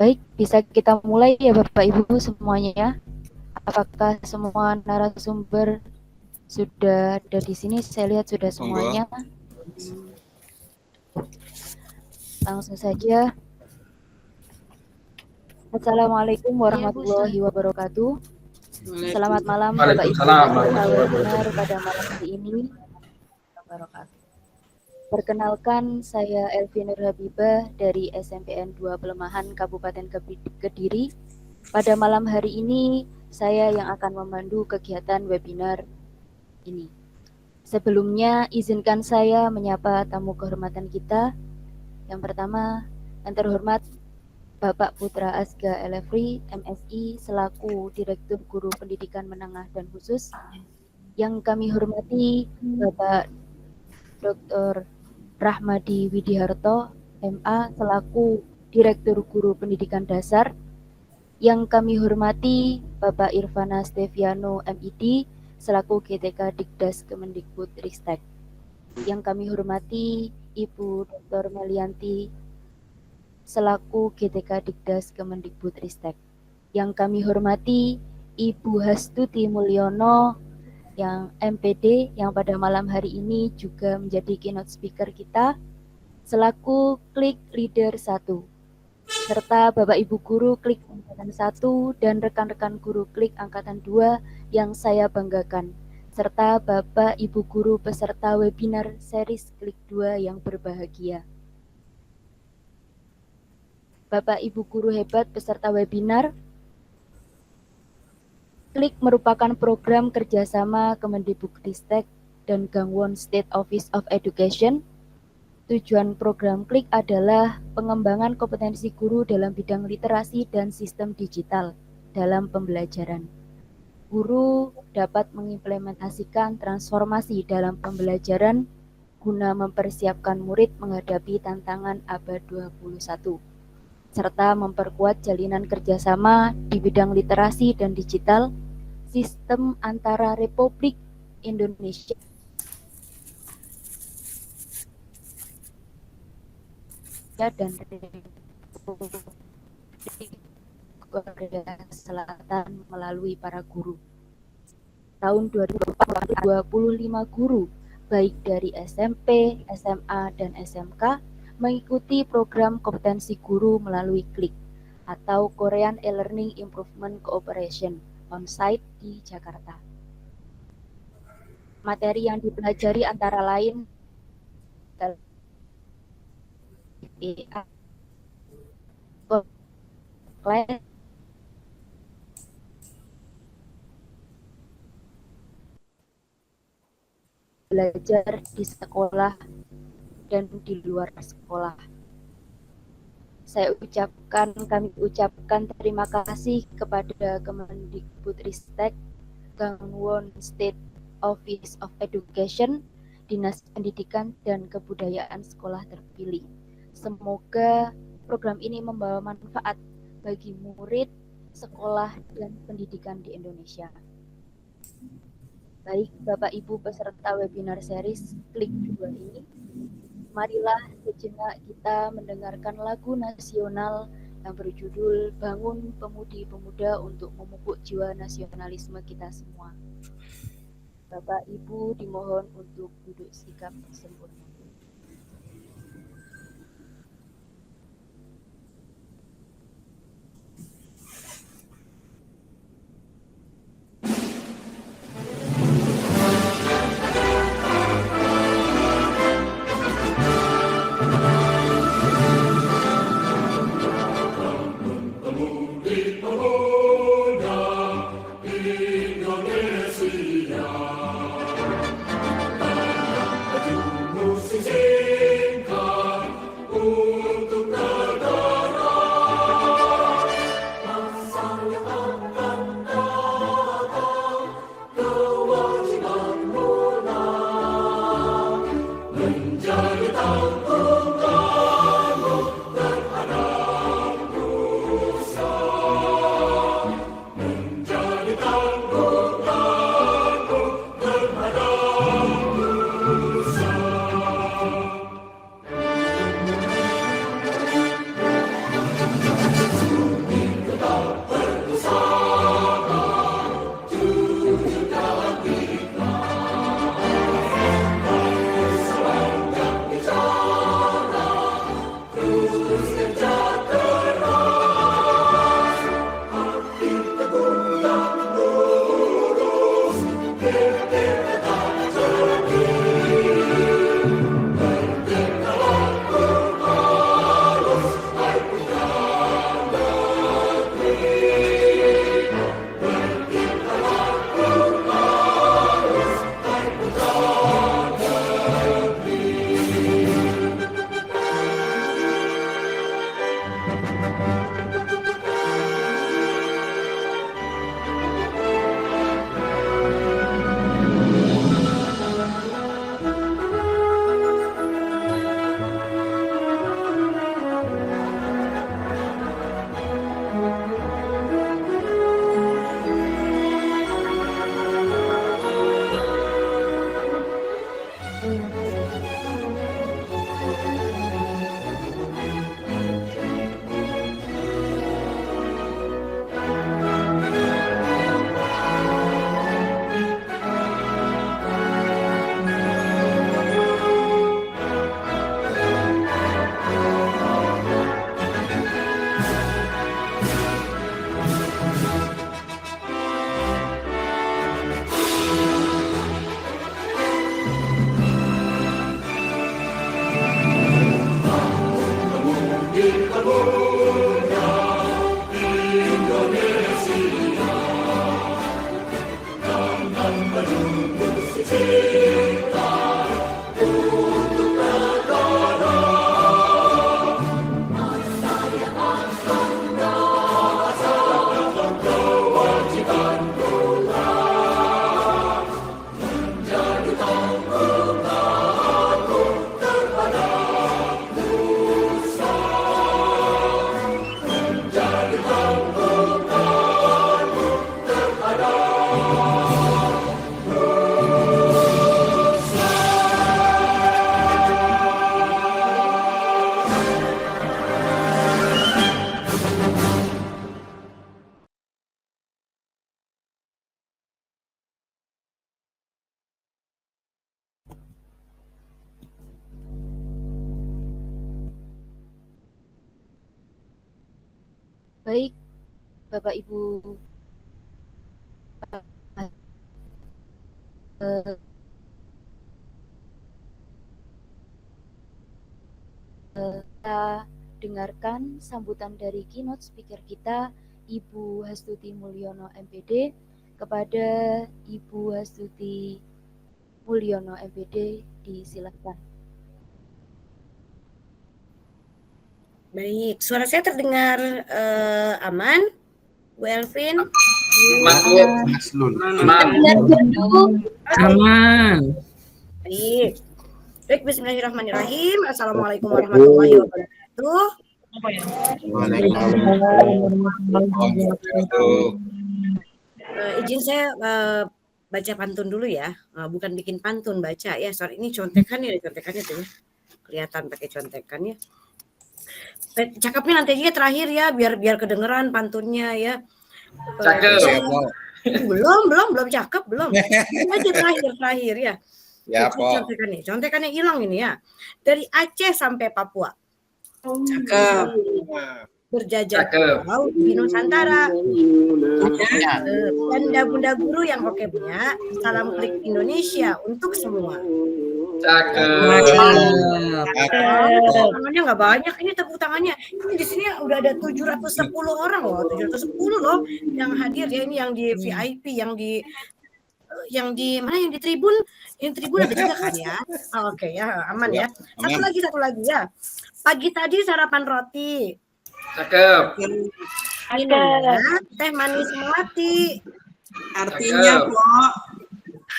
Baik, bisa kita mulai ya Bapak Ibu semuanya. Apakah semua narasumber sudah ada di sini? Saya lihat sudah semuanya. Langsung saja. Assalamualaikum warahmatullahi wabarakatuh. Selamat malam Bapak Ibu peserta webinar pada malam hari ini. Perkenalkan, saya Elvi Nur Habibah dari SMPN 2 Pelemahan Kabupaten Kediri. Pada malam hari ini, saya yang akan memandu kegiatan webinar ini. Sebelumnya, izinkan saya menyapa tamu kehormatan kita. Yang pertama, yang terhormat Bapak Putra Asga Elefri, MSI, selaku Direktur Guru Pendidikan Menengah dan Khusus. Yang kami hormati Bapak Dr. Rahmadi Widiharto, MA, selaku Direktur Guru Pendidikan Dasar. Yang kami hormati Bapak Irvana Steviano, MID, selaku GTK Dikdas Kemendikbudristek. Yang kami hormati Ibu Dr. Melianti, selaku GTK Dikdas Kemendikbudristek. Yang kami hormati Ibu Hastuti Mulyono, yang MPD, yang pada malam hari ini juga menjadi keynote speaker kita, selaku Klik Leader 1. Serta Bapak Ibu Guru Klik Angkatan 1 dan rekan-rekan guru Klik Angkatan 2 yang saya banggakan, serta Bapak Ibu Guru peserta webinar series Klik 2 yang berbahagia. Bapak Ibu Guru hebat peserta webinar, Klik merupakan program kerjasama Kemendikbudristek dan Gangwon State Office of Education. Tujuan program Klik adalah pengembangan kompetensi guru dalam bidang literasi dan sistem digital dalam pembelajaran. Guru dapat mengimplementasikan transformasi dalam pembelajaran guna mempersiapkan murid menghadapi tantangan abad 21, serta memperkuat jalinan kerjasama di bidang literasi dan digital sistem antara Republik Indonesia dan Republik Korea Selatan melalui para guru. Tahun 2024, 25 guru, baik dari SMP, SMA, dan SMK, mengikuti program kompetensi guru melalui Klik atau Korean E-Learning Improvement Cooperation on-site di Jakarta. Materi yang dipelajari antara lain belajar di sekolah dan di luar sekolah. Kami ucapkan terima kasih kepada Kemendikbudristek, Gangwon State Office of Education, Dinas Pendidikan dan Kebudayaan sekolah terpilih. Semoga program ini membawa manfaat bagi murid, sekolah, dan pendidikan di Indonesia. Baik, Bapak Ibu peserta webinar series Klik 2 ini, marilah sejenak kita mendengarkan lagu nasional yang berjudul Bangun Pemudi-Pemuda untuk memupuk jiwa nasionalisme kita semua. Bapak Ibu dimohon untuk duduk sikap sempurna. Indonesia, Baik, Bapak Ibu, kita dengarkan sambutan dari keynote speaker kita, Ibu Hastuti Mulyono MPD. Kepada Ibu Hastuti Mulyono MPD, disilakan. Baik, suara saya terdengar aman, Bu Elvin? Aman. Baik. Baik, bismillahirrahmanirrahim. Assalamualaikum warahmatullahi wabarakatuh. Izin saya baca pantun dulu ya, bukan bikin pantun, baca ya. Soal ini contekannya tuh ya. Kelihatan pakai contekan ya. Cakapnya nanti aja terakhir ya, biar kedengeran pantunnya ya. Cakep. Belum cakep, belum. Aja terakhir ya. Ya, contekannya hilang ini ya. Dari Aceh sampai Papua. Cakep. Berjajah laut di Nusantara. Bunda guru yang oke punya, salam klik Indonesia untuk semua. Cakep. Tangannya nggak banyak, ini tepuk tangannya. Ini di sini udah ada 710 orang loh, 710 loh yang hadir ya. Ini yang di VIP, yang di mana, yang di tribun ada juga kan ya. Oke ya, aman ya. Satu lagi ya. Pagi tadi sarapan roti. Cakep. Minumnya teh manis melati. Artinya kok.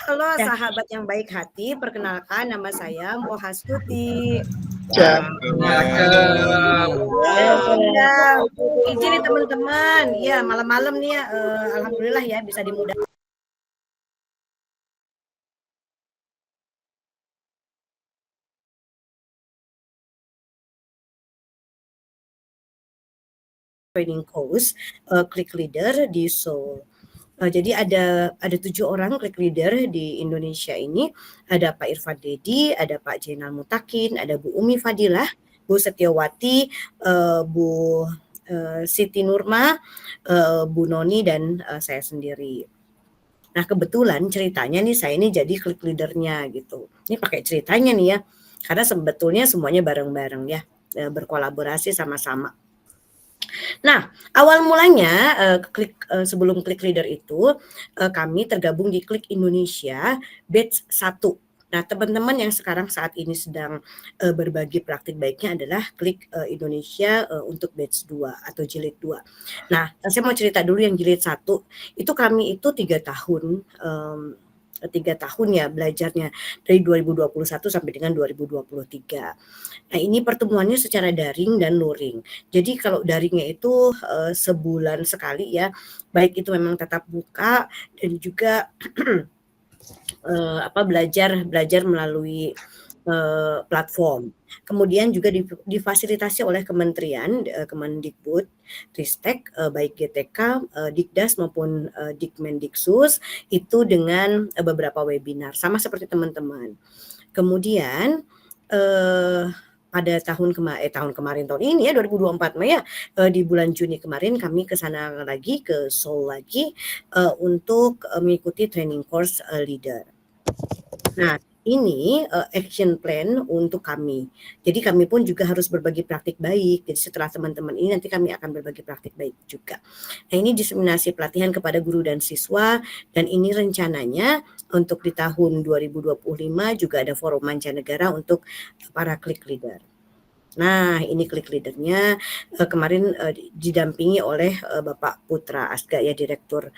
Halo sahabat yang baik hati, perkenalkan nama saya Mbok Hastuti. Izin nih teman-teman, ya malam-malam nih ya, alhamdulillah ya bisa dimudahkan. Training course click leader di Seoul. Jadi ada 7 orang click leader di Indonesia ini. Ada Pak Irfan Dedi, ada Pak Jainal Mutakin, ada Bu Umi Fadilah, Bu Setiawati, Bu Siti Nurma, Bu Noni, dan saya sendiri. Nah kebetulan ceritanya nih saya ini jadi click leadernya gitu. Ini pakai ceritanya nih ya, karena sebetulnya semuanya bareng-bareng ya, berkolaborasi sama-sama. Nah, awal mulanya sebelum Klik Leader itu kami tergabung di Klik Indonesia batch 1. Nah, teman-teman yang sekarang saat ini sedang berbagi praktik baiknya adalah Klik Indonesia untuk batch 2 atau jilid 2. Nah, saya mau cerita dulu yang jilid 1. Itu kami itu 3 tahun 3 tahun ya belajarnya, dari 2021 sampai dengan 2023. Nah ini pertemuannya secara daring dan luring. Jadi kalau daringnya itu sebulan sekali ya, baik itu memang tatap muka dan juga belajar melalui platform. Kemudian juga difasilitasi oleh kementerian, Kemendikbud, Ristek, baik GTK, Dikdas maupun Dikmendiksus, itu dengan beberapa webinar, sama seperti teman-teman. Kemudian pada tahun ini ya 2024 ya, di bulan Juni kemarin kami ke sana lagi, ke Seoul lagi untuk mengikuti training course leader. Nah, ini action plan untuk kami. Jadi kami pun juga harus berbagi praktik baik. Jadi setelah teman-teman ini nanti kami akan berbagi praktik baik juga. Nah, ini diseminasi pelatihan kepada guru dan siswa, dan ini rencananya untuk di tahun 2025 juga ada forum mancanegara untuk para click leader. Nah, ini click leadernya kemarin didampingi oleh Bapak Putra Asga ya, Direktur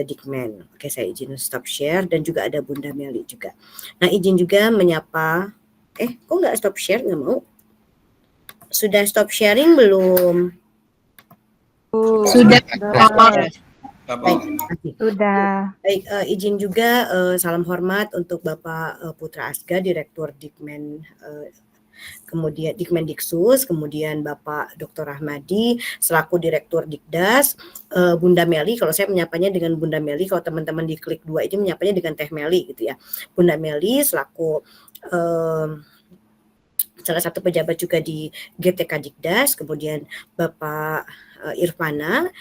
Dikmen. Oke, saya izin stop share, dan juga ada Bunda Meli juga. Nah, izin juga menyapa, kok nggak stop share, nggak mau? Sudah stop sharing belum? Sudah. Baik, Bapak. terima kasih. Sudah. Baik, izin juga salam hormat untuk Bapak Putra Asga, Direktur Dikmen kemudian Dikmendiksus, kemudian Bapak Dr. Rahmadi selaku Direktur Dikdas, Bunda Meli, kalau saya menyapanya dengan Bunda Meli, kalau teman-teman di Klik 2 ini menyapanya dengan Teh Meli gitu ya. Bunda Meli selaku salah satu pejabat juga di GTK Dikdas, kemudian Bapak Irfana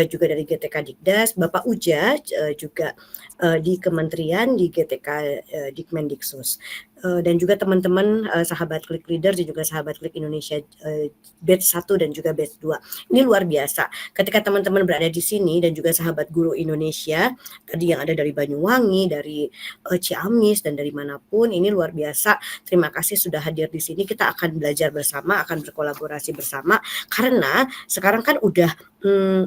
juga dari GTK Dikdas, Bapak Uja juga di Kementerian di GTK Dikmendiksus. Dan juga teman-teman sahabat Klik Leader dan juga sahabat Klik Indonesia batch 1 dan juga batch 2. Ini luar biasa. Ketika teman-teman berada di sini dan juga sahabat guru Indonesia tadi yang ada dari Banyuwangi, dari Ciamis dan dari manapun, ini luar biasa. Terima kasih sudah hadir di sini. Kita akan belajar bersama, akan berkolaborasi bersama karena sekarang kan udah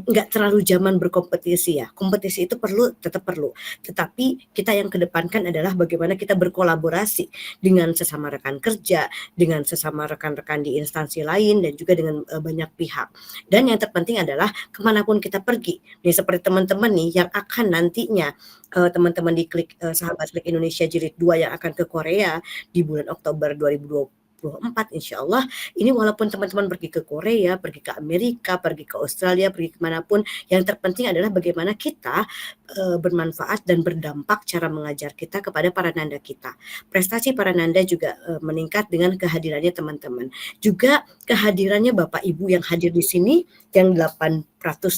nggak terlalu zaman berkompetisi ya. Kompetisi itu tetap perlu. Tetapi kita yang kedepankan adalah bagaimana kita berkolaborasi dengan sesama rekan kerja, dengan sesama rekan-rekan di instansi lain dan juga dengan banyak pihak. Dan yang terpenting adalah kemanapun kita pergi. Nih seperti teman-teman nih yang akan nantinya teman-teman di Klik sahabat Klik Indonesia Jilid 2 yang akan ke Korea di bulan Oktober 2024 insya Allah. Ini walaupun teman-teman pergi ke Korea, pergi ke Amerika, pergi ke Australia, pergi kemanapun, yang terpenting adalah bagaimana kita bermanfaat dan berdampak cara mengajar kita kepada para nanda kita. Prestasi para nanda juga meningkat dengan kehadirannya teman-teman. Juga kehadirannya Bapak Ibu yang hadir di sini, yang 820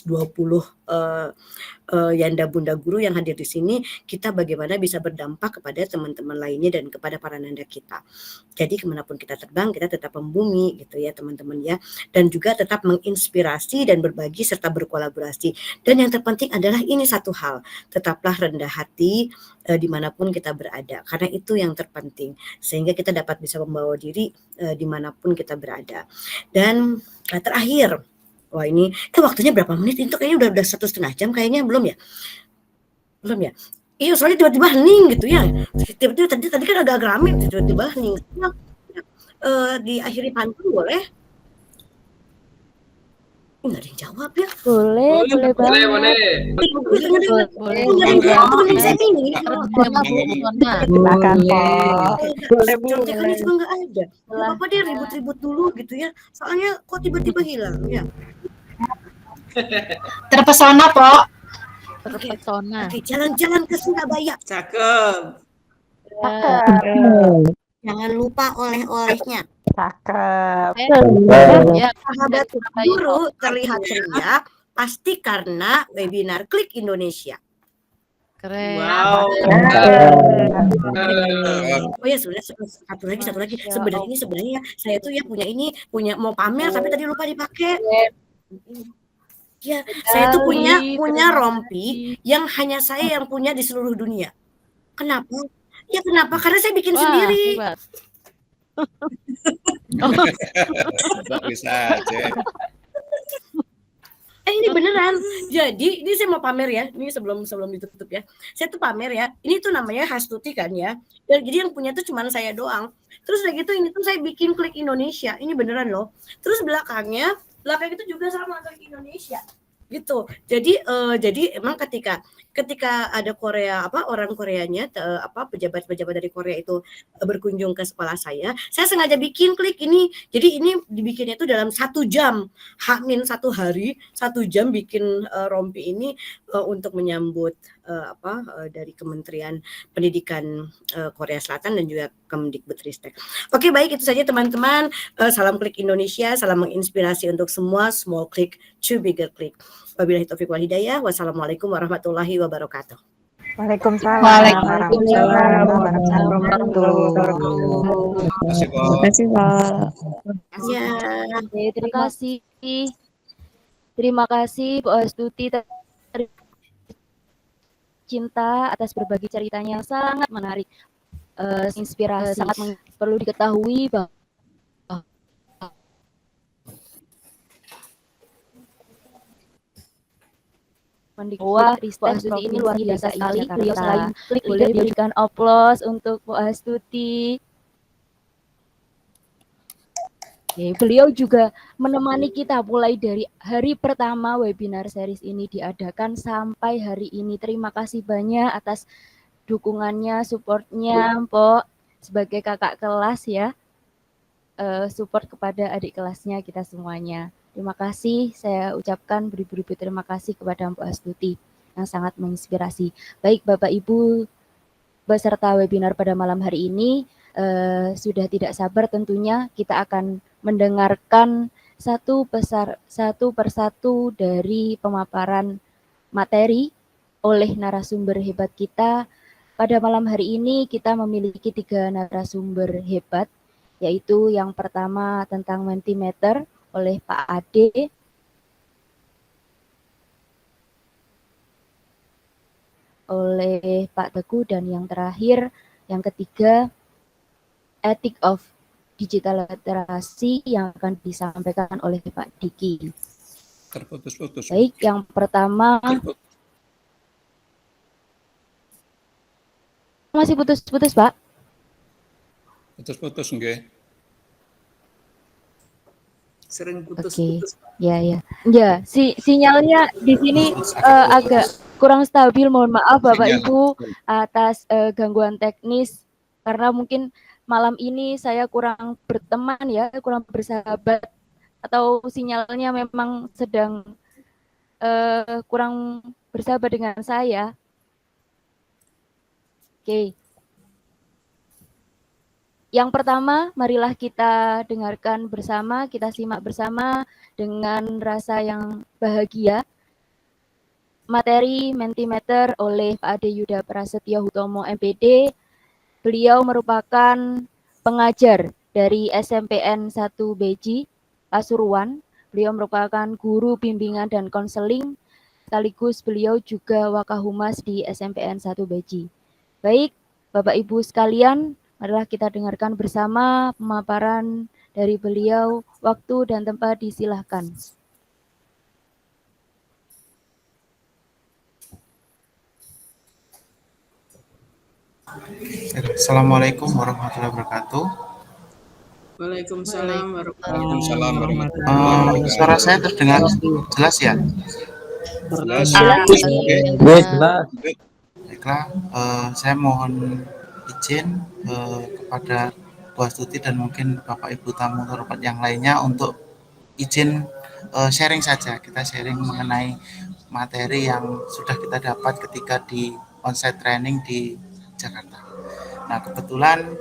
Yanda Bunda Guru yang hadir di sini, kita bagaimana bisa berdampak kepada teman-teman lainnya dan kepada para nanda kita. Jadi kemanapun kita terbang, kita tetap membumi gitu ya teman-teman ya. Dan juga tetap menginspirasi dan berbagi serta berkolaborasi. Dan yang terpenting adalah ini satu hal, tetaplah rendah hati dimanapun kita berada. Karena itu yang terpenting. Sehingga kita dapat bisa membawa diri dimanapun kita berada. Dan terakhir, wah ini waktunya berapa menit? Itu kayaknya udah 1,5 jam kayaknya, belum ya? Belum ya? Iya, soalnya tiba-tiba hening gitu ya. Tiba-tiba tadi kan agak rame, tiba-tiba hening. Diakhiri pantun boleh? Nggak ada yang jawab ya. Boleh banget. Boleh. Silakan Pak. Boleh Bu. Contekannya juga nggak ada. Nggak apa-apa deh ribut-ribut dulu gitu ya. Soalnya kok tiba-tiba hilang ya. Terpesona, Pok. Terpesona. Oke, jalan-jalan ke Surabaya. Cakep. Jangan lupa oleh-olehnya. Cakep. Ya, Sahabat guru terlihat ceria pasti karena webinar Klik Indonesia. keren. Wow. Oh ya sudah satu lagi. Sebenarnya saya tuh ya punya mau pamer tapi tadi lupa dipakai. Ya, saya tuh punya rompi yang hanya saya yang punya di seluruh dunia. Kenapa? Ya kenapa? Karena saya bikin sendiri. Hebat. Bisa aja. Ini beneran. Jadi ini saya mau pamer ya. Ini sebelum ditutup ya. Saya tuh pamer ya. Ini tuh namanya Hastuti kan ya. Jadi yang punya tuh cuma saya doang. Terus udah gitu ini tuh saya bikin Klik Indonesia. Ini beneran loh. Terus belakang itu juga sama Klik Indonesia. Gitu. Jadi emang ketika ada orang Koreanya pejabat dari Korea itu berkunjung ke sekolah saya sengaja bikin Klik ini. Jadi ini dibikinnya itu dalam 1 jam, H-1 hari, 1 jam bikin rompi ini untuk menyambut dari Kementerian Pendidikan Korea Selatan dan juga Kemdikbudristek. Oke, baik, itu saja teman-teman. Salam Klik Indonesia, salam menginspirasi untuk semua. Small click to bigger click. Wabillahi taufiq wal hidayah. Wassalamualaikum warahmatullahi wabarakatuh. Waalaikumsalam. Waalaikumsalam. Terima kasih, Pak. Ya. Terima kasih Bu Astuti Cinta atas berbagi ceritanya yang sangat menarik, inspirasi, sangat perlu diketahui bahwa Bu Astuti ini luar biasa sekali. Beliau selain Klik boleh diberikan aplaus untuk Bu Astuti. Oke, beliau juga menemani kita mulai dari hari pertama webinar series ini diadakan sampai hari ini. Terima kasih banyak atas dukungannya, supportnya, Mpok, sebagai kakak kelas ya, support kepada adik kelasnya kita semuanya. Terima kasih, saya ucapkan beribu-ribu terima kasih kepada Mpok Astuti yang sangat menginspirasi. Baik Bapak Ibu peserta webinar pada malam hari ini, sudah tidak sabar tentunya kita akan mendengarkan satu persatu dari pemaparan materi oleh narasumber hebat kita. Pada malam hari ini kita memiliki 3 narasumber hebat, yaitu yang pertama tentang Mentimeter oleh Pak Ade, oleh Pak Teguh, dan yang terakhir, yang ketiga, Ethic of Digital Literasi yang akan disampaikan oleh Pak Diki. Terputus-putus. Baik, yang pertama masih putus-putus, Pak. Putus-putus nggih. Sering Oke, putus-putus. ya. Ya, sinyalnya di sini agak kurang stabil. Mohon maaf Bapak Sinyal. Ibu atas gangguan teknis, karena mungkin malam ini saya kurang berteman ya, kurang bersahabat, atau sinyalnya memang sedang kurang bersahabat dengan saya. Oke. Yang pertama, marilah kita dengarkan bersama, kita simak bersama dengan rasa yang bahagia materi Mentimeter oleh Pak Ade Yuda Prasetyo Hutomo MPD. Beliau merupakan pengajar dari SMPN 1 Beji, Pasuruan. Beliau merupakan guru bimbingan dan konseling, sekaligus beliau juga Wakahumas di SMPN 1 Beji. Baik, Bapak Ibu sekalian, marilah kita dengarkan bersama pemaparan dari beliau. Waktu dan tempat disilahkan. Assalamualaikum warahmatullahi wabarakatuh. Waalaikumsalam Waalaikumsalam warahmatullahi wabarakatuh. Suara saya terdengar jelas ya? Jelas. Jelas. Baiklah, saya mohon izin kepada Bu Astuti dan mungkin Bapak Ibu tamu terhormat yang lainnya untuk izin sharing saja. Kita sharing mengenai materi yang sudah kita dapat ketika di onsite training di Jakarta. Nah, kebetulan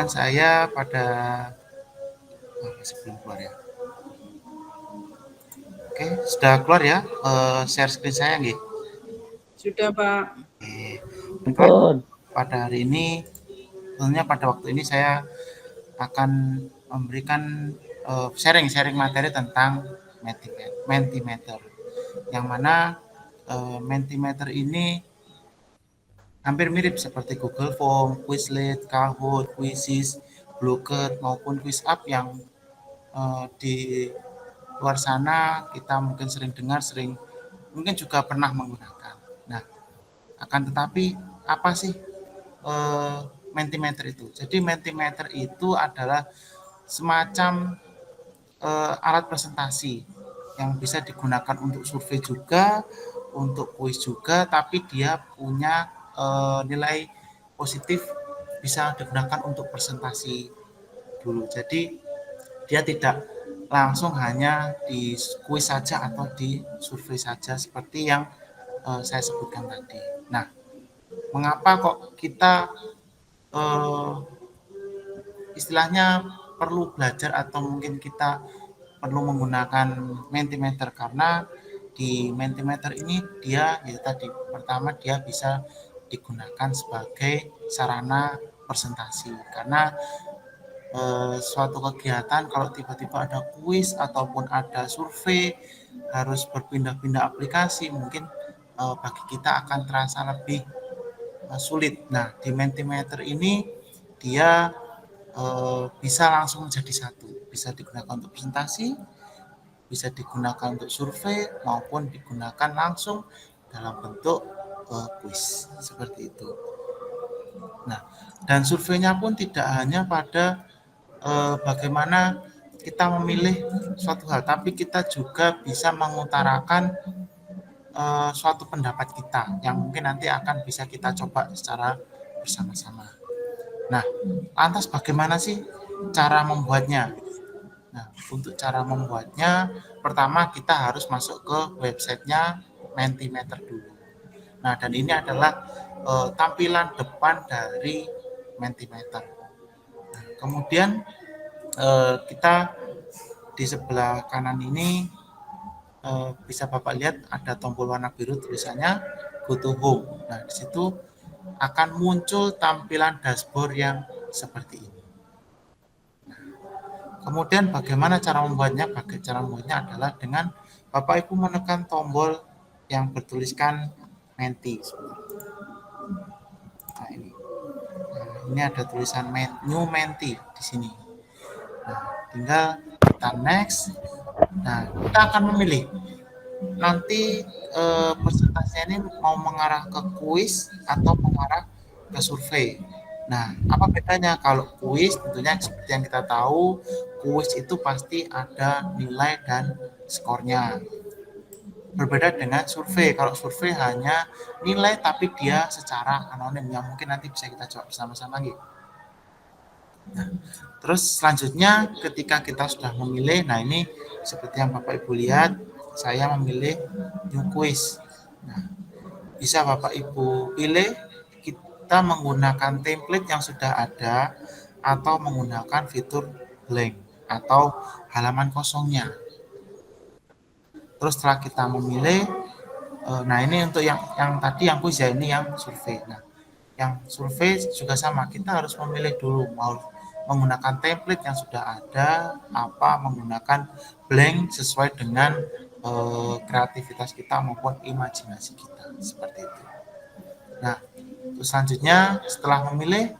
saya pada masih belum keluar ya. Oke, sudah keluar ya share screen saya nggih. Sudah Pak. Oke. Pada hari ini, tentunya pada waktu ini saya akan memberikan sharing materi tentang Mentimeter. Yang mana Mentimeter ini hampir mirip seperti Google Form, Quizlet, Kahoot, Quizzes, Blogger maupun QuizUp yang di luar sana kita mungkin sering dengar, mungkin juga pernah menggunakan. Nah, akan tetapi apa sih Mentimeter itu? Jadi Mentimeter itu adalah semacam alat presentasi yang bisa digunakan untuk survei juga, untuk kuis juga, tapi dia punya nilai positif, bisa digunakan untuk presentasi dulu. Jadi dia tidak langsung hanya di kuis saja atau di survei saja seperti yang saya sebutkan tadi. Nah, mengapa kok kita istilahnya perlu belajar atau mungkin kita perlu menggunakan Mentimeter? Karena di Mentimeter ini dia ya tadi pertama dia bisa digunakan sebagai sarana presentasi, karena suatu kegiatan kalau tiba-tiba ada kuis ataupun ada survei harus berpindah-pindah aplikasi, mungkin bagi kita akan terasa lebih sulit. Nah, di Mentimeter ini dia bisa langsung menjadi satu, bisa digunakan untuk presentasi, bisa digunakan untuk survei, maupun digunakan langsung dalam bentuk kuis seperti itu. Nah, dan surveinya pun tidak hanya pada bagaimana kita memilih suatu hal, tapi kita juga bisa mengutarakan suatu pendapat kita yang mungkin nanti akan bisa kita coba secara bersama-sama. Nah, lantas bagaimana sih cara membuatnya? Nah, untuk cara membuatnya, pertama kita harus masuk ke websitenya Mentimeter dulu. Nah, dan ini adalah tampilan depan dari Mentimeter. Nah, kemudian kita di sebelah kanan ini bisa Bapak lihat ada tombol warna biru tulisannya Go to Home. Nah, di situ akan muncul tampilan dashboard yang seperti ini. Kemudian bagaimana cara membuatnya? Cara membuatnya adalah dengan Bapak Ibu menekan tombol yang bertuliskan Menti. Nah, ini. Nah, ini ada tulisan New Menti di sini. Nah, tinggal kita next. Nah, kita akan memilih nanti persentasenya ini mau mengarah ke kuis atau mengarah ke survei. Nah, apa bedanya? Kalau kuis tentunya seperti yang kita tahu, kuis itu pasti ada nilai dan skornya. Berbeda dengan survei. Kalau survei hanya nilai tapi dia secara anonim yang mungkin nanti bisa kita coba bersama-sama gitu. Nah, terus selanjutnya ketika kita sudah memilih, nah ini seperti yang Bapak Ibu lihat, saya memilih new quiz. Nah, bisa Bapak Ibu pilih kita menggunakan template yang sudah ada atau menggunakan fitur blank atau halaman kosongnya. Terus setelah kita memilih, nah ini untuk yang tadi yang quiz ya, ini yang survei. Nah, yang survei juga sama, kita harus memilih dulu mau menggunakan template yang sudah ada, apa menggunakan blank sesuai dengan kreativitas kita maupun imajinasi kita, seperti itu. Nah, terus selanjutnya setelah memilih,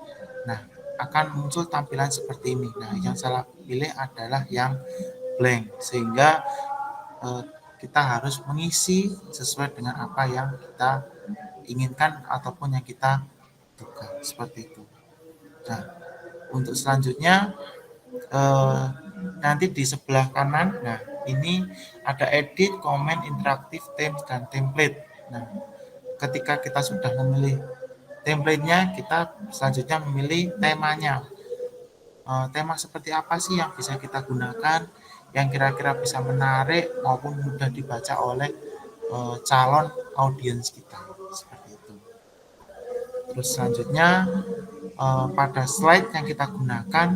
nah akan muncul tampilan seperti ini. Nah, yang saya pilih adalah yang blank, sehingga kita harus mengisi sesuai dengan apa yang kita inginkan ataupun yang kita duga, seperti itu. Nah, untuk selanjutnya nanti di sebelah kanan, nah ini ada edit, comment, interaktif, themes, dan template. Nah, ketika kita sudah memilih template-nya, kita selanjutnya memilih temanya. Tema seperti apa sih yang bisa kita gunakan, yang kira-kira bisa menarik maupun mudah dibaca oleh calon audiens kita, seperti itu. Terus selanjutnya pada slide yang kita gunakan,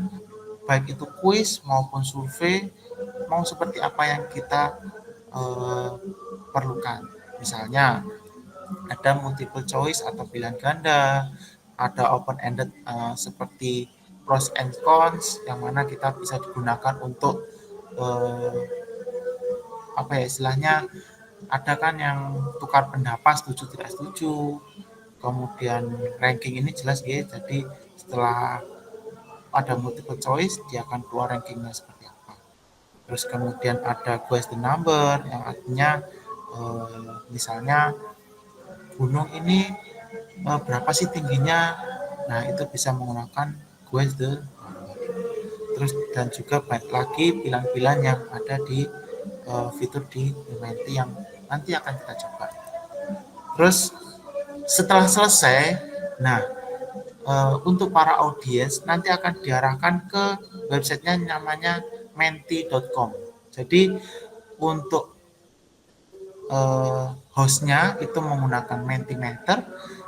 baik itu kuis maupun survei, mau seperti apa yang kita perlukan. Misalnya ada multiple choice atau pilihan ganda, ada open ended seperti pros and cons, yang mana kita bisa digunakan untuk apa ya istilahnya, ada kan yang tukar pendapat, setuju tidak setuju. Kemudian ranking ini jelas ya, jadi setelah ada multiple choice dia akan keluar rankingnya seperti apa. Terus kemudian ada question number yang artinya misalnya gunung ini berapa sih tingginya, nah itu bisa menggunakan question number. Terus dan juga banyak lagi pilihan-pilihan yang ada di fitur di Menti yang nanti akan kita coba. Terus setelah selesai, nah untuk para audiens nanti akan diarahkan ke websitenya namanya menti.com. Jadi untuk hostnya itu menggunakan Mentimeter,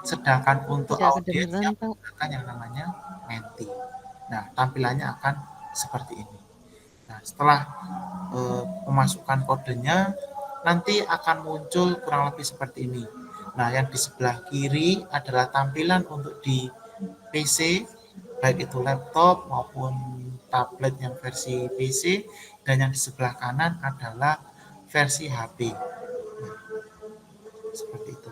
sedangkan untuk audiensnya menggunakan yang namanya Menti. Nah, tampilannya akan seperti ini. Nah, setelah pemasukan kodenya, nanti akan muncul kurang lebih seperti ini. Nah, yang di sebelah kiri adalah tampilan untuk di PC, baik itu laptop maupun tablet yang versi PC, dan yang di sebelah kanan adalah versi HP. Nah, seperti itu.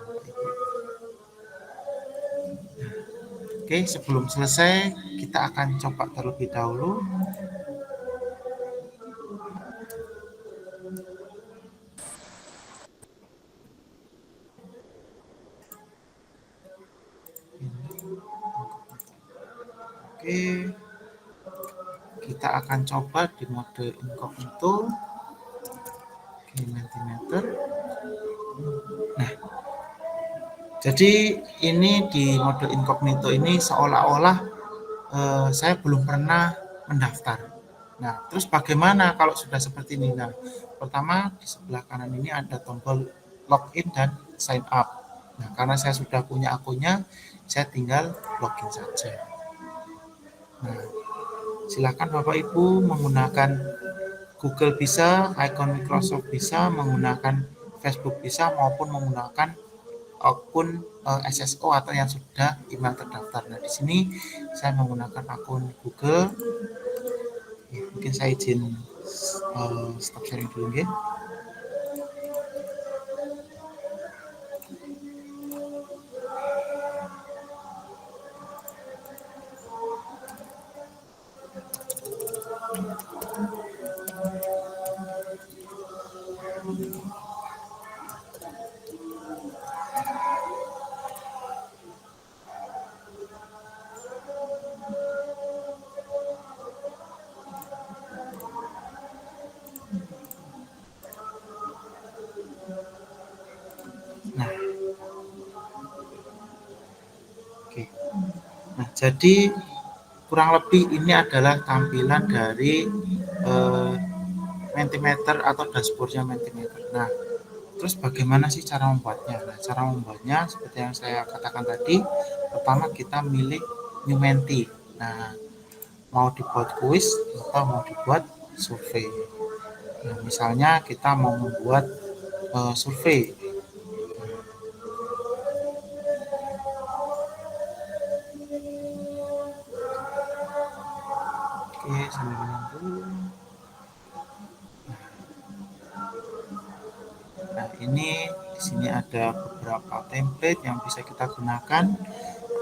Oke, sebelum selesai, kita akan coba terlebih dahulu. Oke, kita akan coba di mode incognito. Oke, Mentimeter. Nah, jadi ini di mode incognito ini seolah-olah saya belum pernah mendaftar. Nah, terus bagaimana kalau sudah seperti ini? Nah, pertama di sebelah kanan ini ada tombol login dan sign up. Nah, karena saya sudah punya akunnya, saya tinggal login saja. Nah, silakan Bapak Ibu menggunakan Google bisa, icon Microsoft bisa, menggunakan Facebook bisa, maupun menggunakan akun SSO atau yang sudah email terdaftar. Nah, di sini saya menggunakan akun Google. Ya, mungkin saya izin stop sharing dulu ya. Nah, oke. Nah, jadi kurang lebih ini adalah tampilan dari Mentimeter atau dashboardnya Mentimeter. Nah, terus bagaimana sih cara membuatnya? Nah, cara membuatnya seperti yang saya katakan tadi, pertama kita milih New Menti. Nah, mau dibuat kuis atau mau dibuat survei. Nah, misalnya kita mau membuat survei. Oke, sambil menunggu. Nah, ini di sini ada beberapa template yang bisa kita gunakan.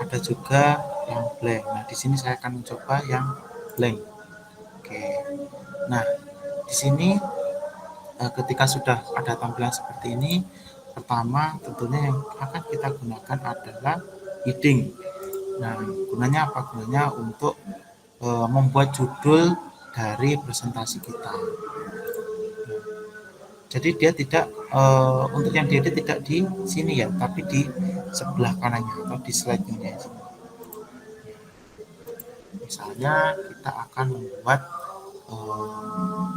Ada juga yang blank. Nah, di sini saya akan mencoba yang blank. Oke. Nah, di sini ketika sudah ada tampilan seperti ini, pertama tentunya yang akan kita gunakan adalah heading. Nah, gunanya apa? Gunanya untuk membuat judul dari presentasi kita. Jadi dia tidak untuk yang diedit tidak di sini ya, tapi di sebelah kanannya atau di slide-nya. Misalnya kita akan membuat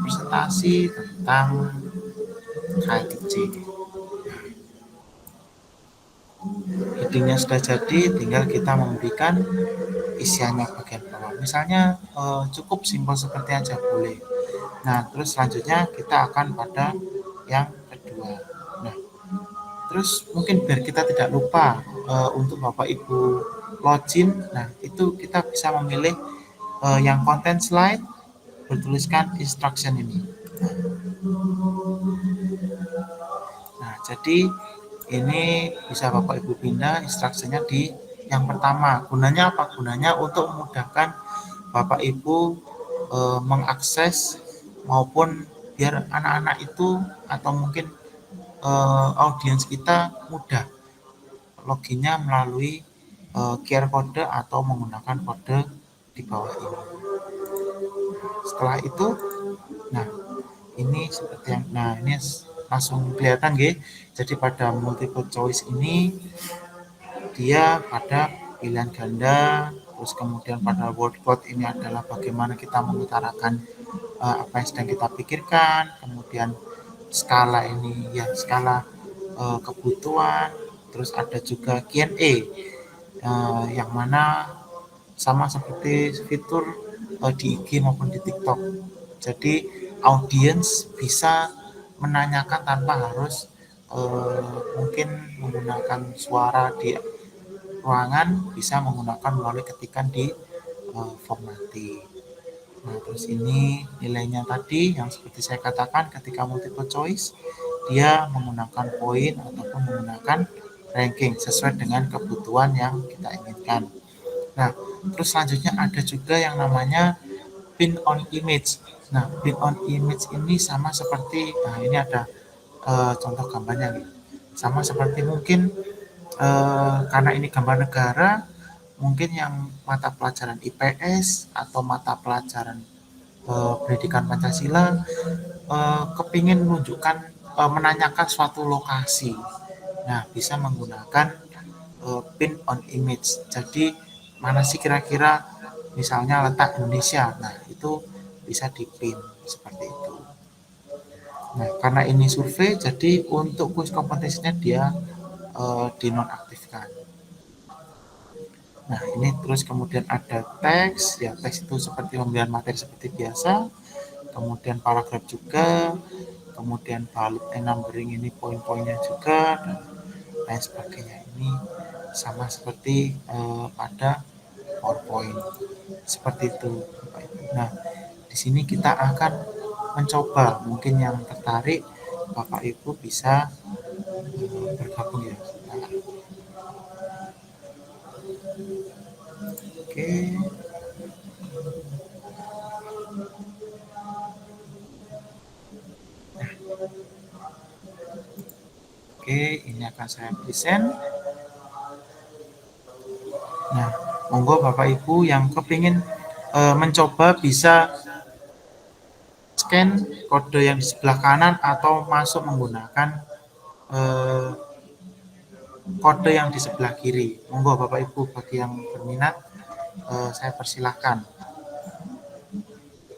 presentasi tentang KLTC. Headingnya sudah jadi, tinggal kita memberikan isiannya bagian bawah. Misalnya cukup simpel seperti aja boleh. Nah, terus selanjutnya kita akan pada yang kedua. Nah, terus mungkin biar kita tidak lupa untuk Bapak Ibu login, nah itu kita bisa memilih yang content slide bertuliskan instruction ini. Nah, jadi ini bisa Bapak Ibu pindah instruksinya di yang pertama. Gunanya apa? Gunanya untuk memudahkan Bapak Ibu mengakses maupun biar anak-anak itu atau mungkin audiens kita mudah loginnya melalui QR code atau menggunakan kode di bawah ini. Setelah itu, nah ini seperti yang, nah ini langsung kelihatan guys. Jadi pada multiple choice ini dia pada pilihan ganda, terus kemudian pada word cloud ini adalah bagaimana kita mengutarakan apa yang sedang kita pikirkan, kemudian skala ini ya skala kebutuhan, terus ada juga Q&A yang mana sama seperti fitur di IG maupun di TikTok. Jadi audiens bisa menanyakan tanpa harus mungkin menggunakan suara di ruangan, bisa menggunakan melalui ketikan di formatting. Nah, terus ini nilainya tadi yang seperti saya katakan ketika multiple choice dia menggunakan poin ataupun menggunakan ranking sesuai dengan kebutuhan yang kita inginkan. Nah, terus selanjutnya ada juga yang namanya pin on image. Nah, pin on image ini sama seperti, nah ini ada contoh gambarnya nih. Sama seperti mungkin karena ini gambar negara, mungkin yang mata pelajaran IPS atau mata pelajaran pendidikan Pancasila kepingin menunjukkan menanyakan suatu lokasi. Nah, bisa menggunakan pin on image. Jadi mana sih kira-kira misalnya letak Indonesia. Nah, itu bisa dipin seperti itu. Nah, karena ini survei, jadi untuk kuis kompetisinya dia dinonaktifkan. Nah, ini terus kemudian ada teks, ya teks itu seperti pemberian materi seperti biasa, kemudian paragraf juga, kemudian ballot and numbering ini poin-poinnya juga, dan lain sebagainya. Ini sama seperti pada PowerPoint, seperti itu. Nah, di sini kita akan mencoba, mungkin yang tertarik, Bapak Ibu bisa bergabung ya. Nah, oke. Oke, ini akan saya present. Nah, monggo Bapak Ibu yang kepingin mencoba bisa scan kode yang di sebelah kanan atau masuk menggunakan kode yang di sebelah kiri. Monggo Bapak Ibu bagi yang berminat, saya persilahkan.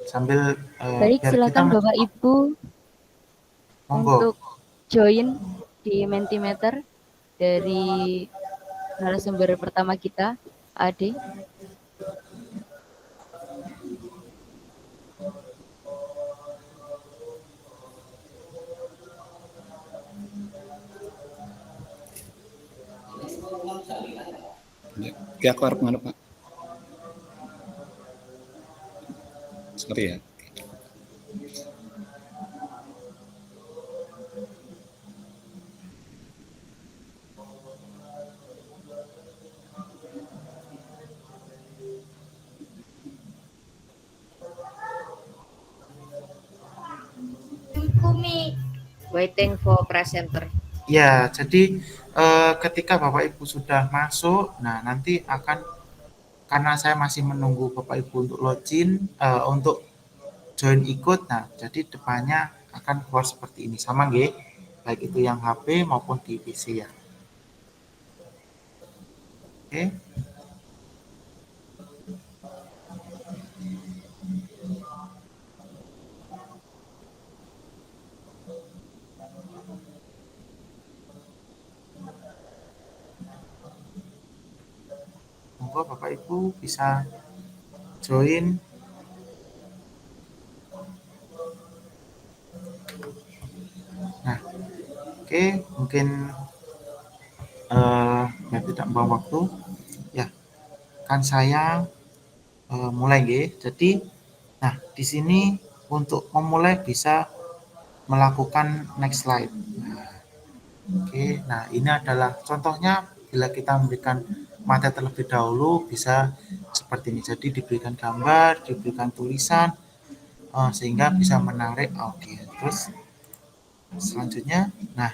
Sambil Baik, biar kita silakan Bapak Ibu monggo. untuk join di Mentimeter dari narasumber pertama kita, Ade. Ya, oke, aku harap menghadap, Pak. Sorry ya. Waiting for presenter. Ya, jadi ketika Bapak Ibu sudah masuk, nah nanti akan, karena saya masih menunggu Bapak Ibu untuk login, untuk join ikut, nah jadi depannya akan keluar seperti ini, sama nggih, baik itu yang HP maupun di PC ya. Oke. Monggo Bapak Ibu bisa join. Nah, oke, mungkin ya tidak membuang waktu, ya kan saya mulai nggih. Jadi, nah di sini untuk memulai bisa melakukan next slide. Nah, oke, nah ini adalah contohnya bila kita memberikan materi terlebih dahulu bisa seperti ini. Jadi diberikan gambar, diberikan tulisan, sehingga bisa menarik audiens. Terus selanjutnya, nah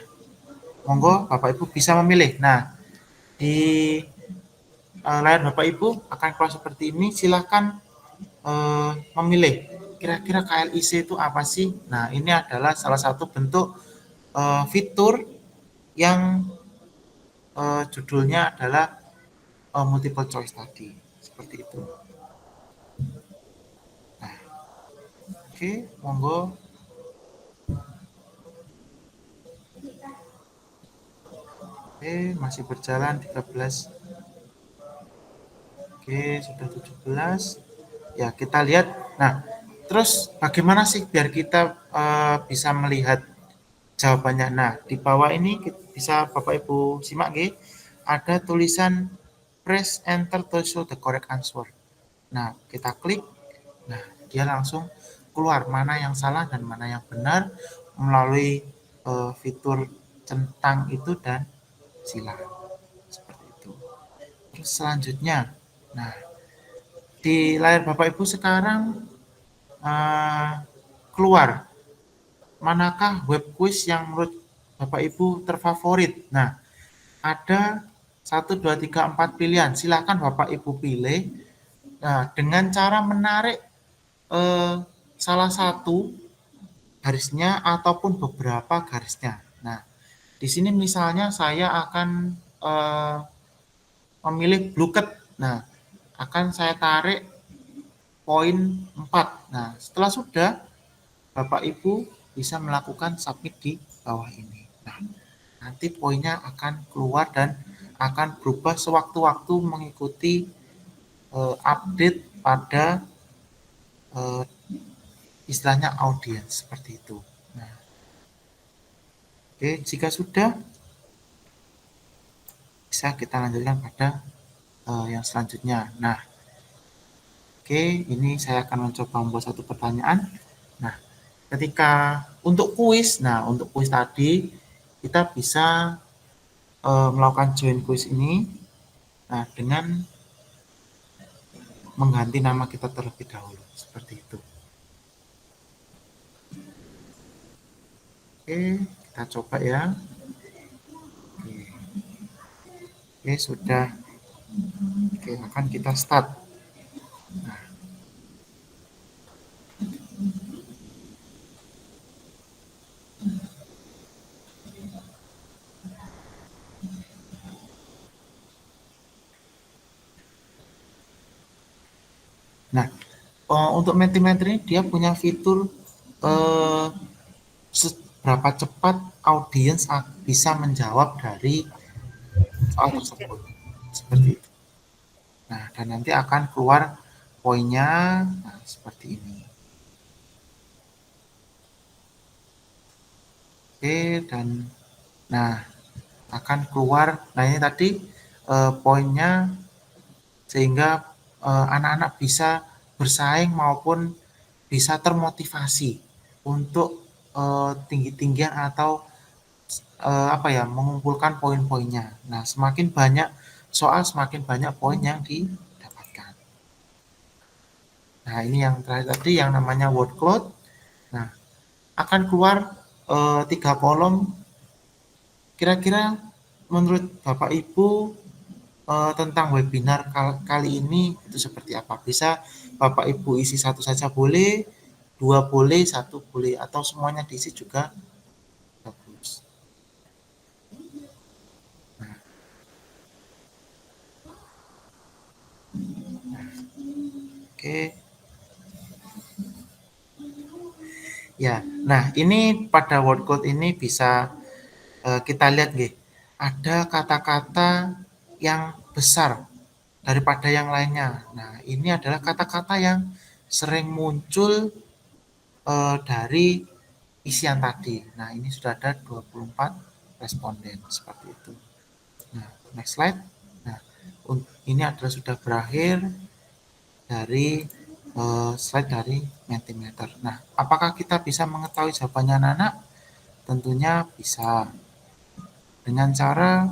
monggo Bapak Ibu bisa memilih. Nah di layar Bapak Ibu akan keluar seperti ini. Silahkan memilih kira-kira KLIC itu apa sih. Nah ini adalah salah satu bentuk fitur yang judulnya adalah multiple choice tadi, seperti itu. Nah, oke, monggo. Oke, masih berjalan 13. Oke, sudah 17. Ya, kita lihat. Nah, terus bagaimana sih biar kita bisa melihat jawabannya? Nah, di bawah ini bisa Bapak Ibu simak nggih, ada tulisan press enter to show the correct answer. Nah, kita klik. Nah, dia langsung keluar mana yang salah dan mana yang benar melalui fitur centang itu dan silang. Seperti itu. Terus selanjutnya, nah di layar Bapak Ibu sekarang keluar manakah web quiz yang menurut Bapak Ibu terfavorit. Nah, ada 1, 2, 3, 4 pilihan. Silakan Bapak Ibu pilih. Nah, dengan cara menarik salah satu garisnya ataupun beberapa garisnya. Nah, di sini misalnya saya akan memilih bluket. Nah, akan saya tarik poin 4. Nah, setelah sudah, Bapak Ibu bisa melakukan submit di bawah ini. Nah, nanti poinnya akan keluar dan akan berubah sewaktu-waktu mengikuti update pada istilahnya audiens seperti itu. Nah, oke, jika sudah, bisa kita lanjutkan pada yang selanjutnya. Nah, oke, ini saya akan mencoba membuat satu pertanyaan. Nah, ketika untuk kuis tadi kita bisa melakukan join kuis ini, nah dengan mengganti nama kita terlebih dahulu seperti itu. Oke, kita coba ya. Oke, sudah. Oke, akan kita start. Nah, untuk Mentimeter ini dia punya fitur seberapa cepat audiens bisa menjawab dari soal tersebut. Seperti itu. Nah, dan nanti akan keluar poinnya seperti ini. Oke, dan nah akan keluar. Nah, ini tadi poinnya sehingga anak-anak bisa bersaing maupun bisa termotivasi untuk tinggi-tinggian atau mengumpulkan poin-poinnya. Nah, semakin banyak soal, semakin banyak poin yang didapatkan. Nah, ini yang terakhir tadi yang namanya word cloud. Nah, akan keluar 3 kolom. Kira-kira menurut Bapak Ibu tentang webinar kali ini itu seperti apa? Bisa Bapak Ibu isi satu saja boleh, 2 boleh, 1 boleh, atau semuanya diisi juga bagus. Oke. Ya, nah ini pada word cloud ini bisa kita lihat nih, ada kata-kata yang besar daripada yang lainnya. Nah, ini adalah kata-kata yang sering muncul dari isian tadi. Nah, ini sudah ada 24 responden seperti itu. Nah, next slide. Nah, ini adalah sudah berakhir dari slide dari Mentimeter. Nah, apakah kita bisa mengetahui jawabannya anak-anak? Tentunya bisa. Dengan cara,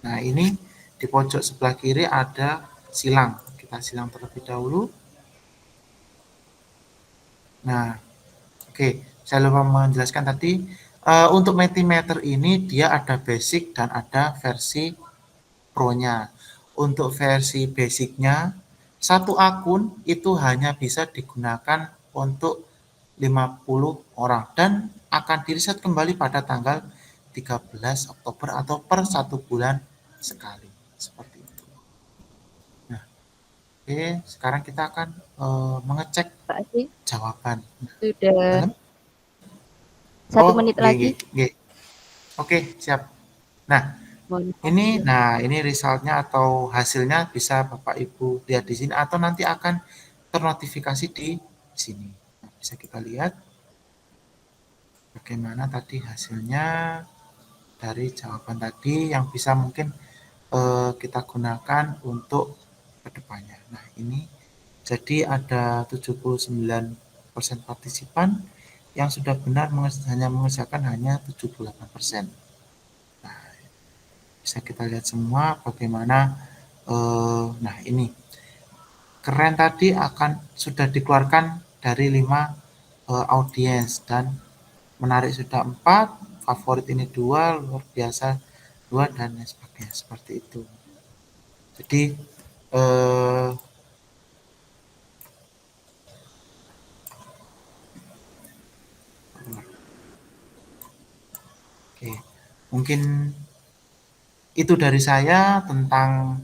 nah ini di pojok sebelah kiri ada silang. Kita silang terlebih dahulu. Nah, oke, saya lupa menjelaskan tadi. Untuk Mentimeter ini dia ada basic dan ada versi pro-nya. Untuk versi basicnya, satu akun itu hanya bisa digunakan untuk 50 orang dan akan di-reset kembali pada tanggal 13 Oktober atau per 1 bulan sekali. Seperti itu. Nah, oke, sekarang kita akan mengecek Pak Adi, jawaban. sudah 1 menit lagi. Oke, siap. Nah, ini resultnya atau hasilnya bisa Bapak Ibu lihat di sini atau nanti akan ternotifikasi di sini. Nah, bisa kita lihat bagaimana tadi hasilnya dari jawaban tadi yang bisa mungkin kita gunakan untuk kedepannya. Nah, ini jadi ada 79% partisipan yang sudah benar hanya mengerjakan hanya 78%. Nah, bisa kita lihat semua bagaimana. Nah, ini keren tadi akan sudah dikeluarkan dari 5 audiens dan menarik sudah 4, favorit ini 2, luar biasa 2, dan lain sebagainya, seperti itu. Jadi oke, mungkin itu dari saya tentang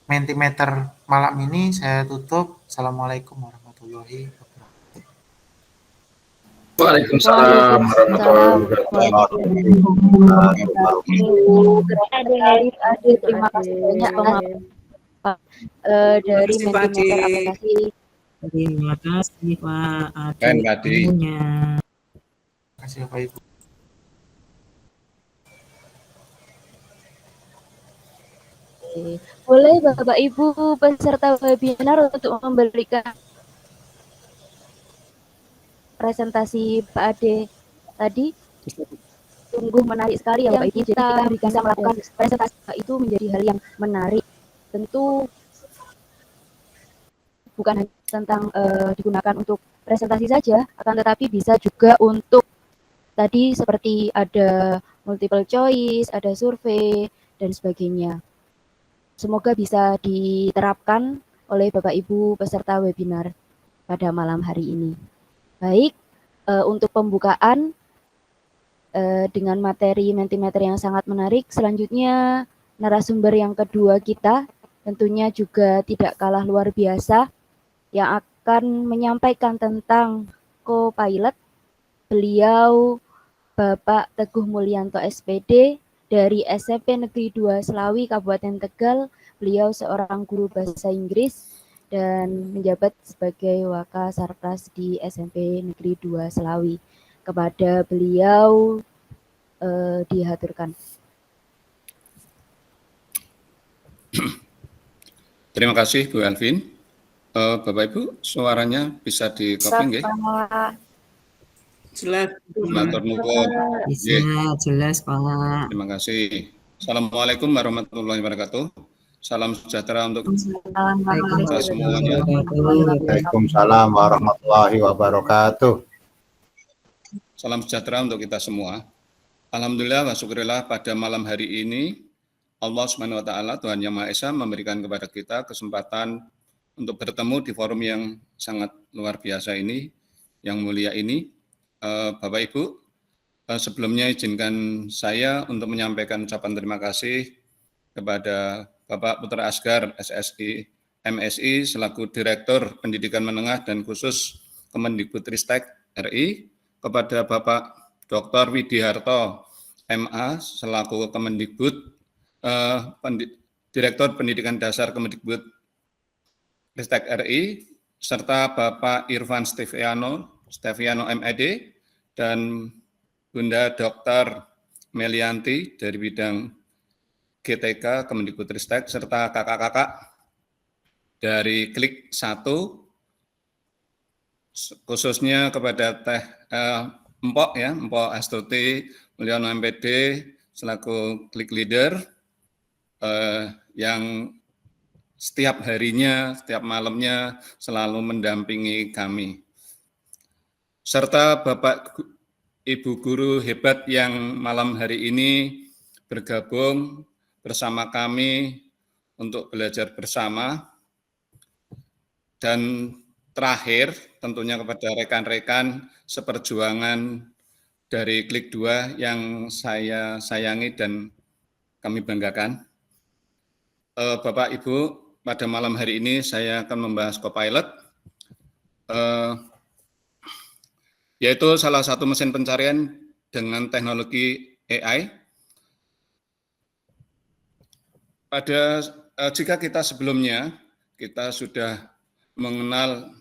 Mentimeter malam ini. Saya tutup. Assalamualaikum warahmatullahi wabarakatuh. Waalaikumsalam warahmatullahi wabarakatuh. Terima kasih banyak Pak dari Terima kasih, Pak Mentimeter Ade. aplikasi. Terima kasih Pak Ade. Keren, Pak Ade. ilmunya. Terima kasih Bapak Ibu. Boleh Bapak Ibu peserta webinar untuk memberikan presentasi Pak Ade tadi. Sungguh menarik sekali ya Bapak Ibu. Jadi kita bisa melakukan presentasi itu menjadi hal yang menarik. Tentu bukan hanya tentang digunakan untuk presentasi saja, akan tetapi bisa juga untuk tadi seperti ada multiple choice, ada survei, dan sebagainya. Semoga bisa diterapkan oleh Bapak Ibu peserta webinar pada malam hari ini. Baik, untuk pembukaan dengan materi Mentimeter yang sangat menarik, selanjutnya narasumber yang kedua kita tentunya juga tidak kalah luar biasa yang akan menyampaikan tentang co-pilot. Beliau Bapak Teguh Mulyanto SPD dari SMP Negeri 2 Selawi Kabupaten Tegal. Beliau seorang guru bahasa Inggris dan menjabat sebagai Wakasarpras di SMP Negeri 2 Selawi. Kepada beliau dihaturkan. Terima kasih Bu Alvin. Bapak Ibu, suaranya bisa di-copy nggih? Jelas. Matur nuwun. Bisa, jelas Pak. Terima kasih. Assalamualaikum warahmatullahi wabarakatuh. Salam sejahtera untuk kita semuanya. Waalaikumsalam warahmatullahi wabarakatuh. Salam sejahtera untuk kita semua. Alhamdulillah wa syukurillah pada malam hari ini Allah Subhanahu wa taala Tuhan Yang Maha Esa memberikan kepada kita kesempatan untuk bertemu di forum yang sangat luar biasa ini, yang mulia ini. Bapak Ibu, sebelumnya izinkan saya untuk menyampaikan ucapan terima kasih kepada Bapak Putra Asgar SSI MSI selaku Direktur Pendidikan Menengah dan Khusus Kemendikbudristek RI, kepada Bapak Dr. Widiharto MA selaku Kemendikbud Direktur Pendidikan Dasar Kemendikbudristek RI, serta Bapak Irfan Steviano MED dan Bunda Dr. Melianti dari bidang GTK Kemendikbudristek, serta kakak-kakak dari Klik 1, khususnya kepada Mpok Astuti Mulyono MPD selaku Klik Leader yang setiap harinya, setiap malamnya selalu mendampingi kami. Serta Bapak Ibu guru hebat yang malam hari ini bergabung bersama kami untuk belajar bersama. Dan terakhir tentunya kepada rekan-rekan seperjuangan dari Klik 2 yang saya sayangi dan kami banggakan. Bapak Ibu, pada malam hari ini saya akan membahas Copilot, yaitu salah satu mesin pencarian dengan teknologi AI. Jika kita sebelumnya kita sudah mengenal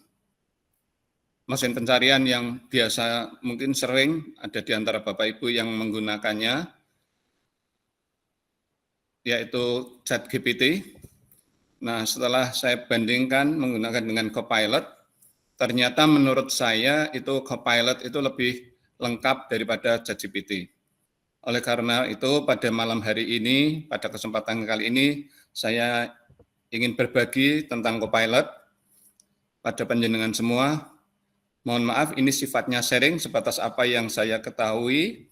mesin pencarian yang biasa mungkin sering ada di antara Bapak Ibu yang menggunakannya, yaitu ChatGPT. Nah, setelah saya bandingkan menggunakan dengan Copilot, ternyata menurut saya itu Copilot itu lebih lengkap daripada ChatGPT. Oleh karena itu, pada malam hari ini, pada kesempatan kali ini, saya ingin berbagi tentang Copilot pada panjenengan semua. Mohon maaf, ini sifatnya sharing sebatas apa yang saya ketahui,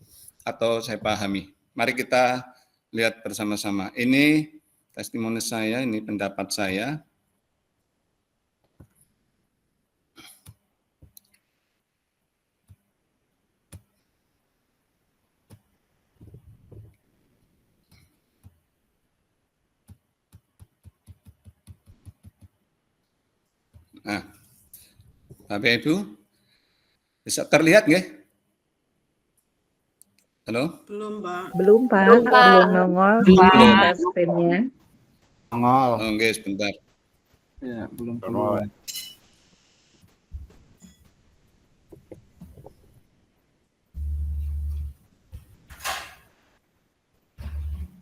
atau saya pahami. Mari kita lihat bersama-sama. Ini testimoni saya, ini pendapat saya. Nah, Bapak Ibu, bisa terlihat nggih? Halo? Belum, Pak. Belum, Pak. Belum, Pak. Belum nongol Pak screen-nya. Nongol. Oke, sebentar. Ya, belum Terus.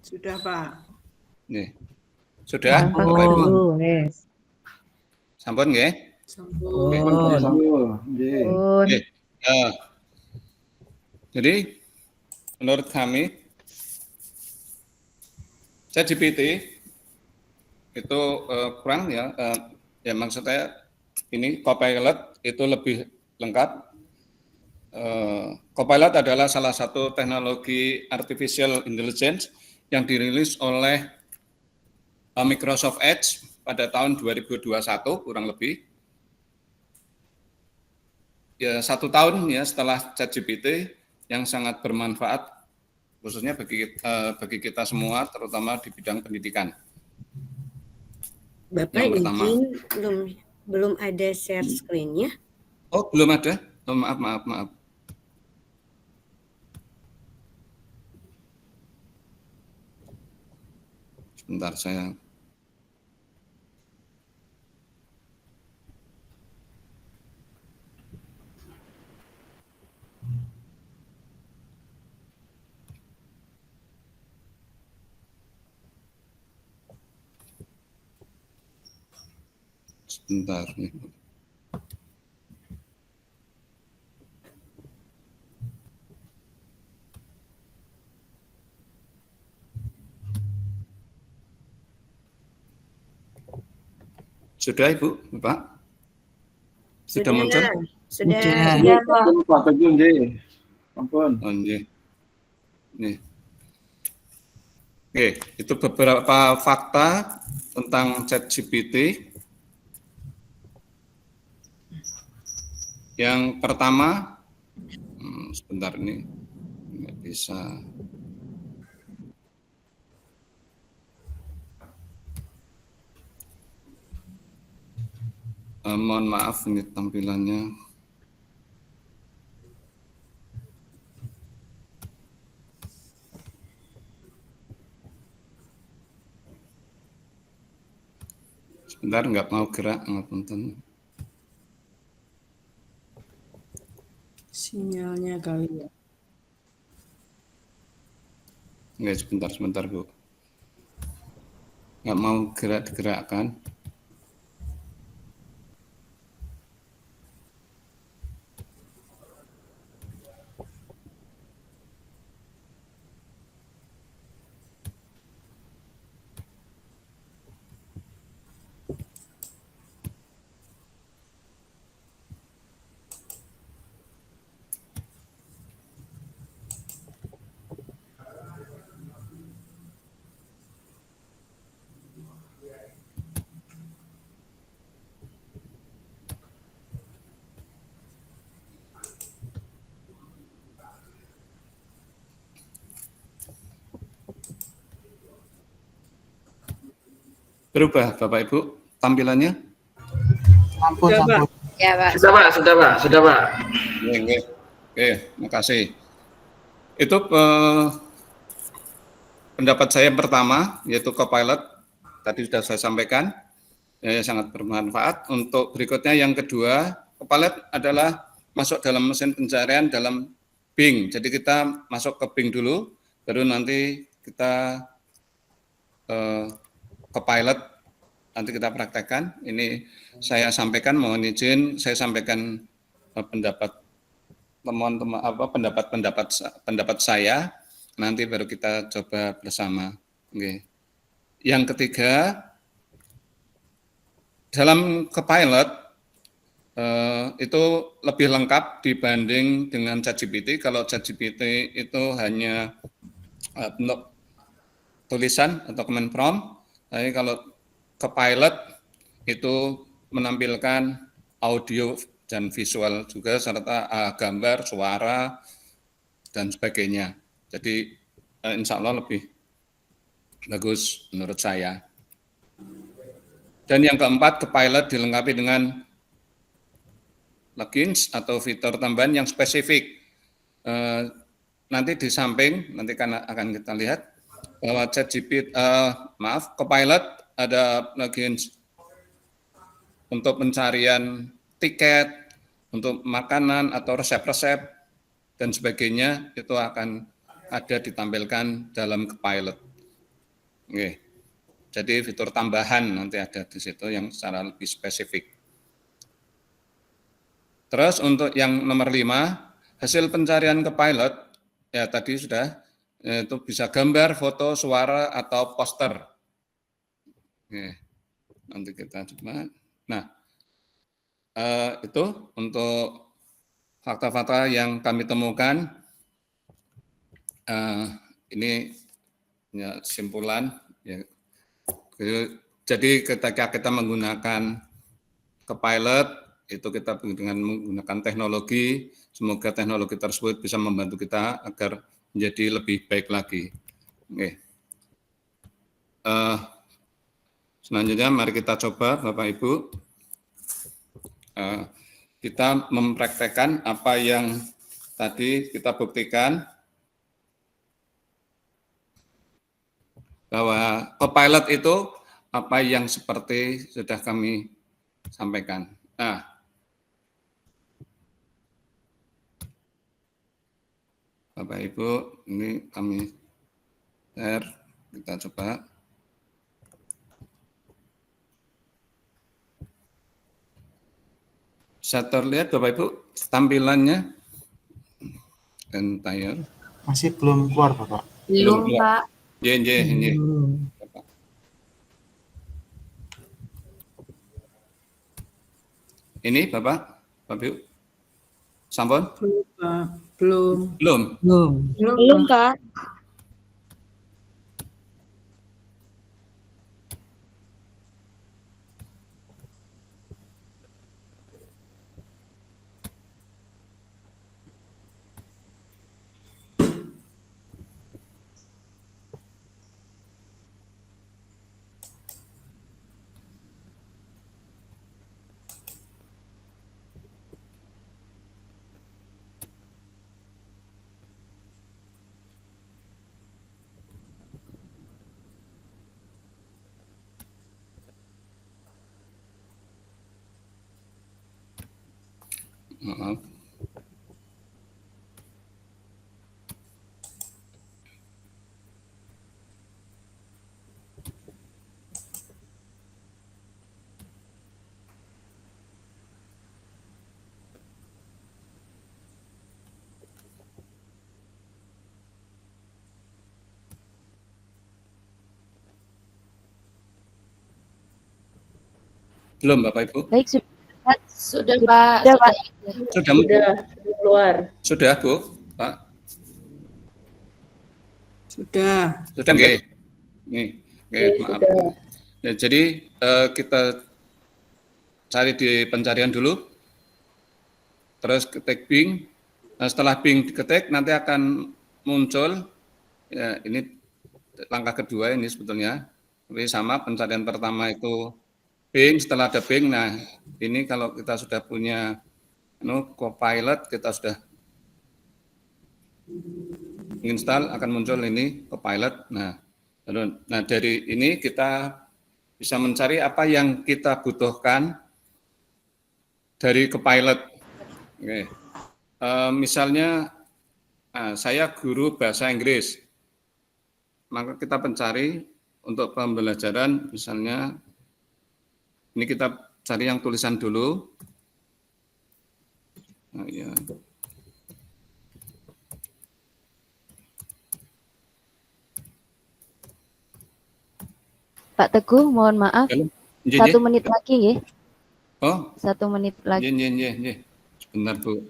Sudah, Pak. Nih. Sudah, Nampak Bapak Ibu? dulu, yes. Sampun nggih? Sambung. Nggih. Pun. Oke. Jadi menurut kami ChatGPT itu kurang ya. Ya maksud saya ini Copilot itu lebih lengkap. Copilot adalah salah satu teknologi artificial intelligence yang dirilis oleh Microsoft Edge pada tahun 2021 kurang lebih. Ya 1 tahun ya setelah ChatGPT yang sangat bermanfaat khususnya bagi kita semua terutama di bidang pendidikan. Bapak Yang pertama. izin belum ada share screen-nya. Oh, belum ada? Oh, maaf. Sebentar saya. Sebentar nih. Sudah Ibu, Bapak? Sudah muncul? Sudah. Iya, Pak. Pak Teguh nggih. Ampun. Oh, nggih. Nih. Oke, itu beberapa fakta tentang ChatGPT. Yang pertama, sebentar ini nggak bisa. Mohon maaf ini tampilannya. Sebentar nggak mau gerak, ngapunten. Sinyalnya kali ya. Nggak, sebentar Bu. Nggak mau digerakkan. Berubah Bapak Ibu tampilannya? Ampun, Sudah, Pak. ampun. Ya, Pak. Sudah, Pak. Oke, makasih. Itu pendapat saya yang pertama, yaitu Copilot. Tadi sudah saya sampaikan, sangat bermanfaat. Untuk berikutnya yang kedua, Copilot adalah masuk dalam mesin pencarian dalam Bing. Jadi kita masuk ke Bing dulu, baru nanti kita Copilot nanti kita praktekkan. Ini saya sampaikan, mohon izin saya sampaikan pendapat teman-teman pendapat saya, nanti baru kita coba bersama. Oke. Yang ketiga, dalam Copilot itu lebih lengkap dibanding dengan ChatGPT. Kalau ChatGPT itu hanya bentuk tulisan atau command prompt, tapi kalau Copilot itu menampilkan audio dan visual juga serta gambar, suara, dan sebagainya. Jadi insya Allah lebih bagus menurut saya. Dan yang keempat, Copilot dilengkapi dengan plugins atau fitur tambahan yang spesifik. Nanti di samping, nanti akan kita lihat bahwa Copilot ada plugins untuk pencarian tiket, untuk makanan atau resep-resep dan sebagainya, itu akan ada ditampilkan dalam Copilot. Oke. Jadi fitur tambahan nanti ada di situ yang secara lebih spesifik. Terus untuk yang nomor 5, hasil pencarian Copilot, ya tadi sudah, itu bisa gambar, foto, suara, atau poster. Oke, nanti kita coba. Nah, itu untuk fakta-fakta yang kami temukan. Ini ya, simpulan. Ya. Jadi ketika kita menggunakan Copilot, itu kita dengan menggunakan teknologi, semoga teknologi tersebut bisa membantu kita agar menjadi lebih baik lagi. Oke. Selanjutnya mari kita coba Bapak Ibu, kita mempraktekkan apa yang tadi kita buktikan, bahwa Copilot itu apa yang seperti sudah kami sampaikan. Nah, Bapak Ibu, ini kami share, kita coba. Bisa terlihat Bapak Ibu tampilannya entire. Masih belum keluar Bapak. Belum, Pak. Ini. Ini Bapak Ibu. Sampun? Belum, Pak. Belum. Belum. Belum, Pak. Maaf. Belum Bapak Ibu? Baik, sudah. Sudah Pak. Sudah, Pak. Sudah Keluar. Sudah Bu, Pak. Sudah. Sudah nggih. Nih, maaf. Sudah. Ya, jadi kita cari di pencarian dulu. Terus ketik Bing. Nah, setelah Bing diketik nanti akan muncul ya, ini langkah kedua ini sebetulnya. Tapi sama pencarian pertama itu Bing, setelah ada Bing, nah ini kalau kita sudah punya Copilot, kita sudah install, akan muncul ini Copilot. Nah dari ini kita bisa mencari apa yang kita butuhkan dari Copilot. Oke. Misalnya saya guru bahasa Inggris, maka kita mencari untuk pembelajaran, misalnya ini kita cari yang tulisan dulu. Nah, ya. Pak Teguh, mohon maaf. 1 menit lagi ya. Oh, 1 menit lagi. nggih. Sebentar, Bu.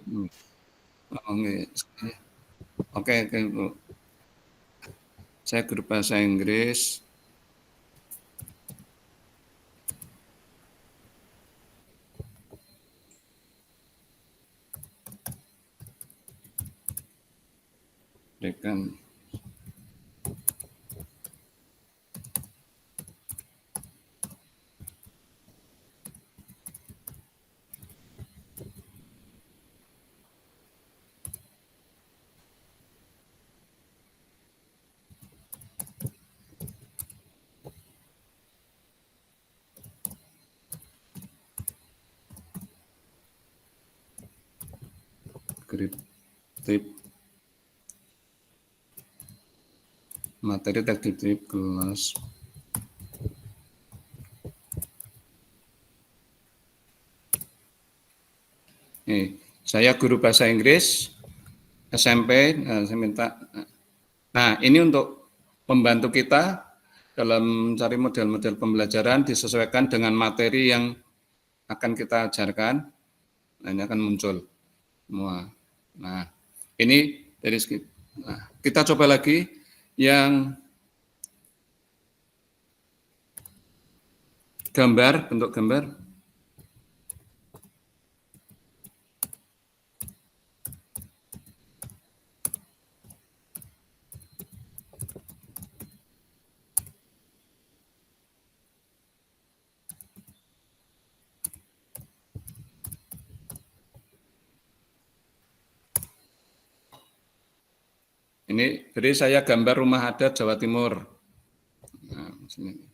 Oh, nggih. Oke, Bu. Saya guru bahasa Inggris. Berikan. Tip materi teknik kelas. Nih, saya guru bahasa Inggris SMP. Nah, saya minta. Nah, ini untuk membantu kita dalam mencari model-model pembelajaran disesuaikan dengan materi yang akan kita ajarkan. Nah, ini akan muncul semua. Nah, ini dari skip. Nah, kita coba lagi yang gambar, bentuk gambar. Ini beri saya gambar rumah adat Jawa Timur. Nah, sini.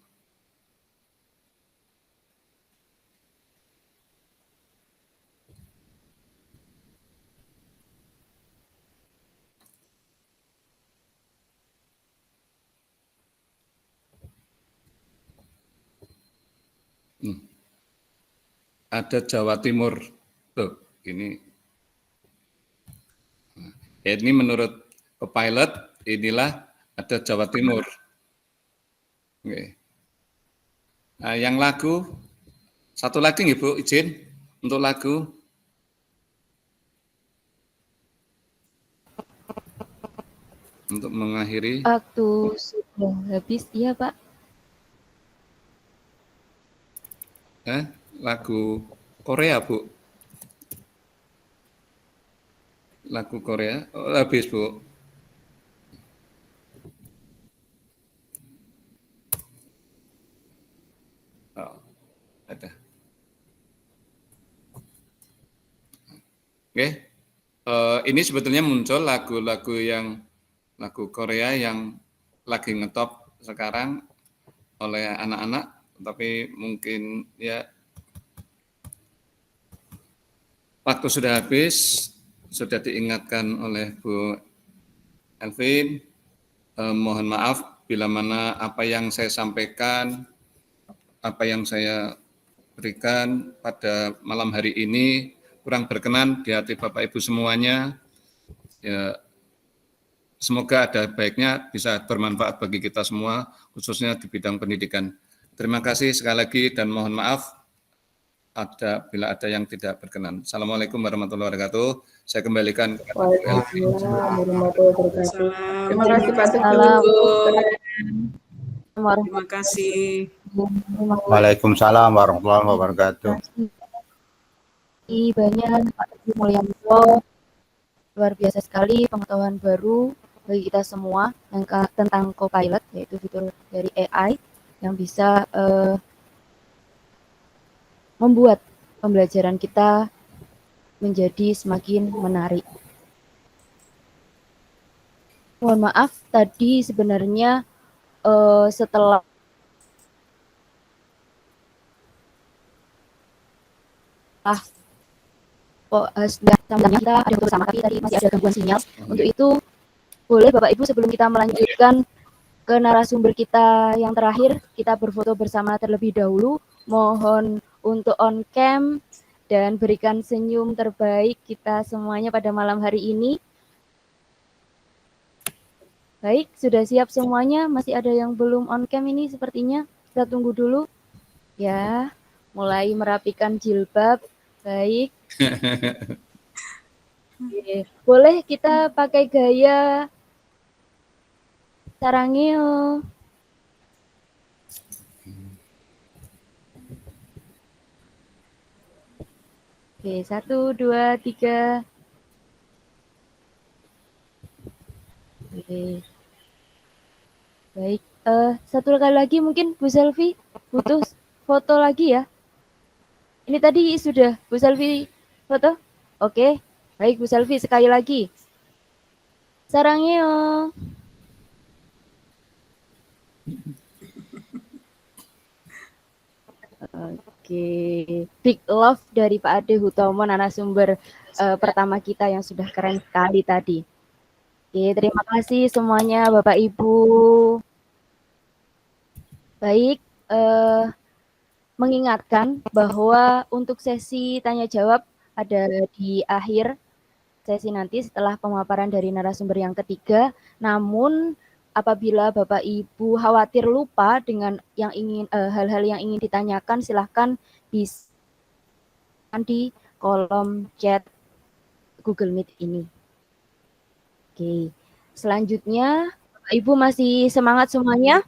Ada Jawa Timur. Tuh, ini. Nah, ini menurut pilot, inilah ada Jawa Timur. Oke. Nah, yang lagu, satu lagi nih Bu, izin untuk lagu. Untuk mengakhiri. Waktu sudah habis, iya Pak. Lagu Korea, Bu. Lagu Korea, oh, habis Bu. Oh, ada. Oke, ini sebetulnya muncul lagu-lagu yang lagu Korea yang lagi ngetop sekarang oleh anak-anak, tapi mungkin ya waktu sudah habis, sudah diingatkan oleh Bu Elvin. Mohon maaf bila mana apa yang saya sampaikan, apa yang saya berikan pada malam hari ini kurang berkenan di hati Bapak Ibu semuanya. Ya, semoga ada baiknya, bisa bermanfaat bagi kita semua, khususnya di bidang pendidikan. Terima kasih sekali lagi dan mohon maaf bila ada yang tidak berkenan. Assalamualaikum warahmatullahi wabarakatuh. Saya kembalikan kepada Waalaikumsalam warahmatullahi wabarakatuh. Terima kasih Pak Salam. Teguh. Terima kasih. Waalaikumsalam warahmatullahi wabarakatuh. Banyak Pak Teguh Mulyanto. Luar biasa sekali pengetahuan baru bagi kita semua tentang Copilot, yaitu fitur dari AI yang bisa membuat pembelajaran kita menjadi semakin menarik. Mohon maaf, tadi sebenarnya setelah kita ada bersama, tapi tadi masih ada gangguan sinyal. Untuk itu, boleh Bapak Ibu sebelum kita melanjutkan ke narasumber kita yang terakhir, kita berfoto bersama terlebih dahulu. Mohon untuk on cam dan berikan senyum terbaik kita semuanya pada malam hari ini. Baik, sudah siap semuanya. Masih ada yang belum on cam ini sepertinya. Kita tunggu dulu. Ya, mulai merapikan jilbab. Baik. Oke. Boleh kita pakai gaya sarangeo. Oke, 1, 2, 3. Oke. Baik, satu kali lagi mungkin Bu Selvi butuh foto lagi ya. Ini tadi sudah Bu Selvi foto? Oke, baik Bu Selvi sekali lagi. Sarangeo. Oke, big love dari Pak Ade Hutomo, narasumber pertama kita yang sudah keren sekali tadi. Oke, terima kasih semuanya Bapak Ibu. Baik, mengingatkan bahwa untuk sesi tanya jawab ada di akhir sesi nanti setelah pemaparan dari narasumber yang ketiga. Namun apabila Bapak Ibu khawatir lupa dengan yang ingin hal-hal yang ingin ditanyakan, silahkan di kolom chat Google Meet ini. Oke, selanjutnya Bapak Ibu masih semangat semuanya?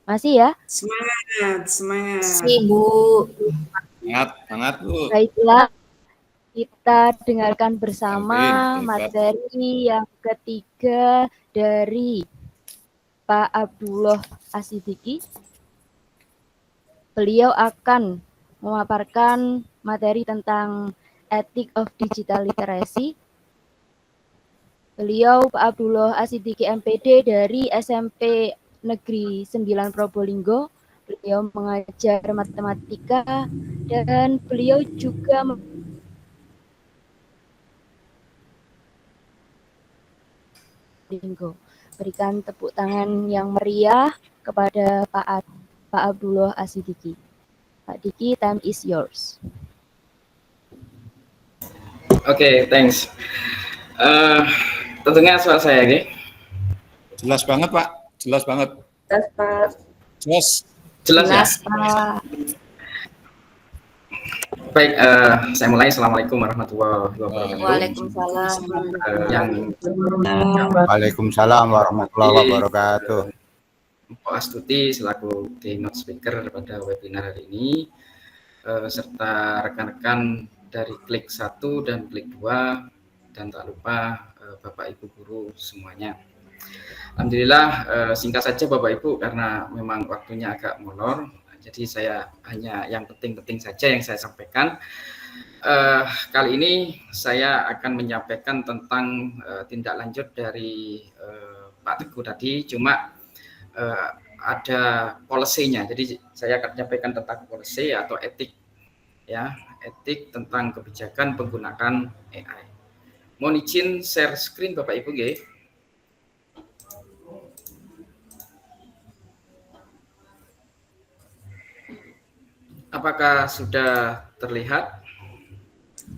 Masih ya? Semangat. Bu. Semangat Bu. Baiklah, kita dengarkan bersama materi yang ketiga dari Pak Abdullah Asidiki. Beliau akan memaparkan materi tentang Ethics of Digital Literacy. Beliau Pak Abdullah Asidiki MPD dari SMP Negeri 9 Probolinggo. Beliau mengajar matematika dan beliau juga berikan tepuk tangan yang meriah kepada Pak Abdullah Asidiki. Pak Diki, time is yours. Oke, thanks. Tentunya suara saya, oke? Jelas banget Pak, jelas banget. Jelas, Pak. Jelas ya? Pak. Baik, saya mulai. Assalamualaikum warahmatullahi wabarakatuh. Waalaikumsalam. Waalaikumsalam warahmatullahi wabarakatuh. Pak Astuti selaku keynote speaker pada webinar hari ini, serta rekan-rekan dari Klik 1 dan Klik 2, dan tak lupa Bapak Ibu guru semuanya. Alhamdulillah, singkat saja Bapak Ibu karena memang waktunya agak molor, jadi saya hanya yang penting-penting saja yang saya sampaikan. Kali ini saya akan menyampaikan tentang tindak lanjut dari Pak Teguh tadi, cuma ada policy-nya. Jadi saya akan menyampaikan tentang policy atau etik, ya, etik tentang kebijakan penggunaan AI. Mohon izin share screen Bapak Ibu, nggih. Apakah sudah terlihat?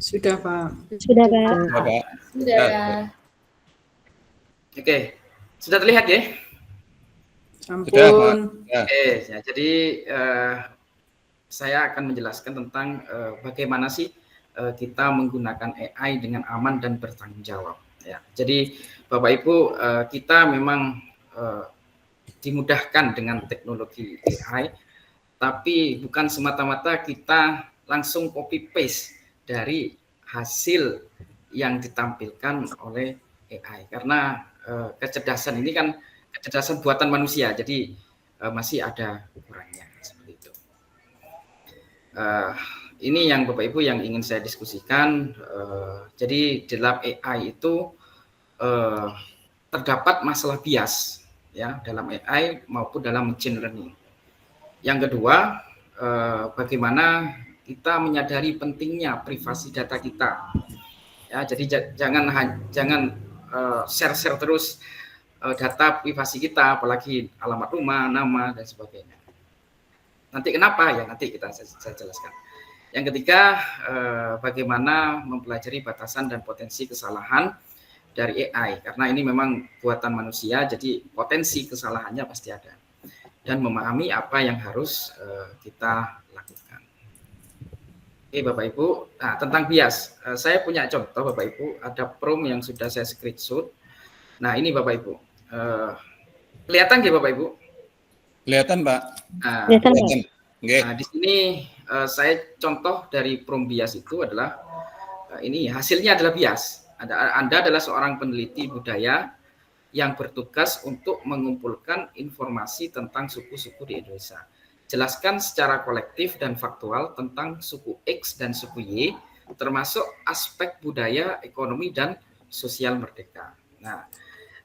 Sudah Pak. Sudah, Pak. Sudah Pak. Sudah. Oke, sudah terlihat ya? Ampun. Oke, ya, jadi saya akan menjelaskan tentang bagaimana sih kita menggunakan AI dengan aman dan bertanggung jawab. Ya, jadi Bapak Ibu, kita memang dimudahkan dengan teknologi AI, tapi bukan semata-mata kita langsung copy paste dari hasil yang ditampilkan oleh AI, karena kecerdasan ini kan kecerdasan buatan manusia, jadi masih ada ukurannya seperti itu. Ini yang Bapak Ibu yang ingin saya diskusikan. Jadi dalam AI itu terdapat masalah bias, ya, dalam AI maupun dalam machine learning. Yang kedua, bagaimana kita menyadari pentingnya privasi data kita. Ya, jadi jangan share terus data privasi kita, apalagi alamat rumah, nama dan sebagainya. Nanti kenapa ya? Nanti saya jelaskan. Yang ketiga, bagaimana mempelajari batasan dan potensi kesalahan dari AI, karena ini memang buatan manusia, jadi potensi kesalahannya pasti ada. dan memahami apa yang harus kita lakukan. Oke Bapak Ibu, nah tentang bias, saya punya contoh Bapak Ibu, ada prom yang sudah saya screenshot. Nah ini Bapak Ibu, kelihatan nggih Bapak Ibu? Kelihatan Pak. Nah, Kelihatan. Nah di sini saya contoh dari prom bias itu adalah ini hasilnya adalah bias. Anda adalah seorang peneliti budaya yang bertugas untuk mengumpulkan informasi tentang suku-suku di Indonesia. Jelaskan secara kolektif dan faktual tentang suku X dan suku Y, termasuk aspek budaya, ekonomi, dan sosial merdeka. Nah,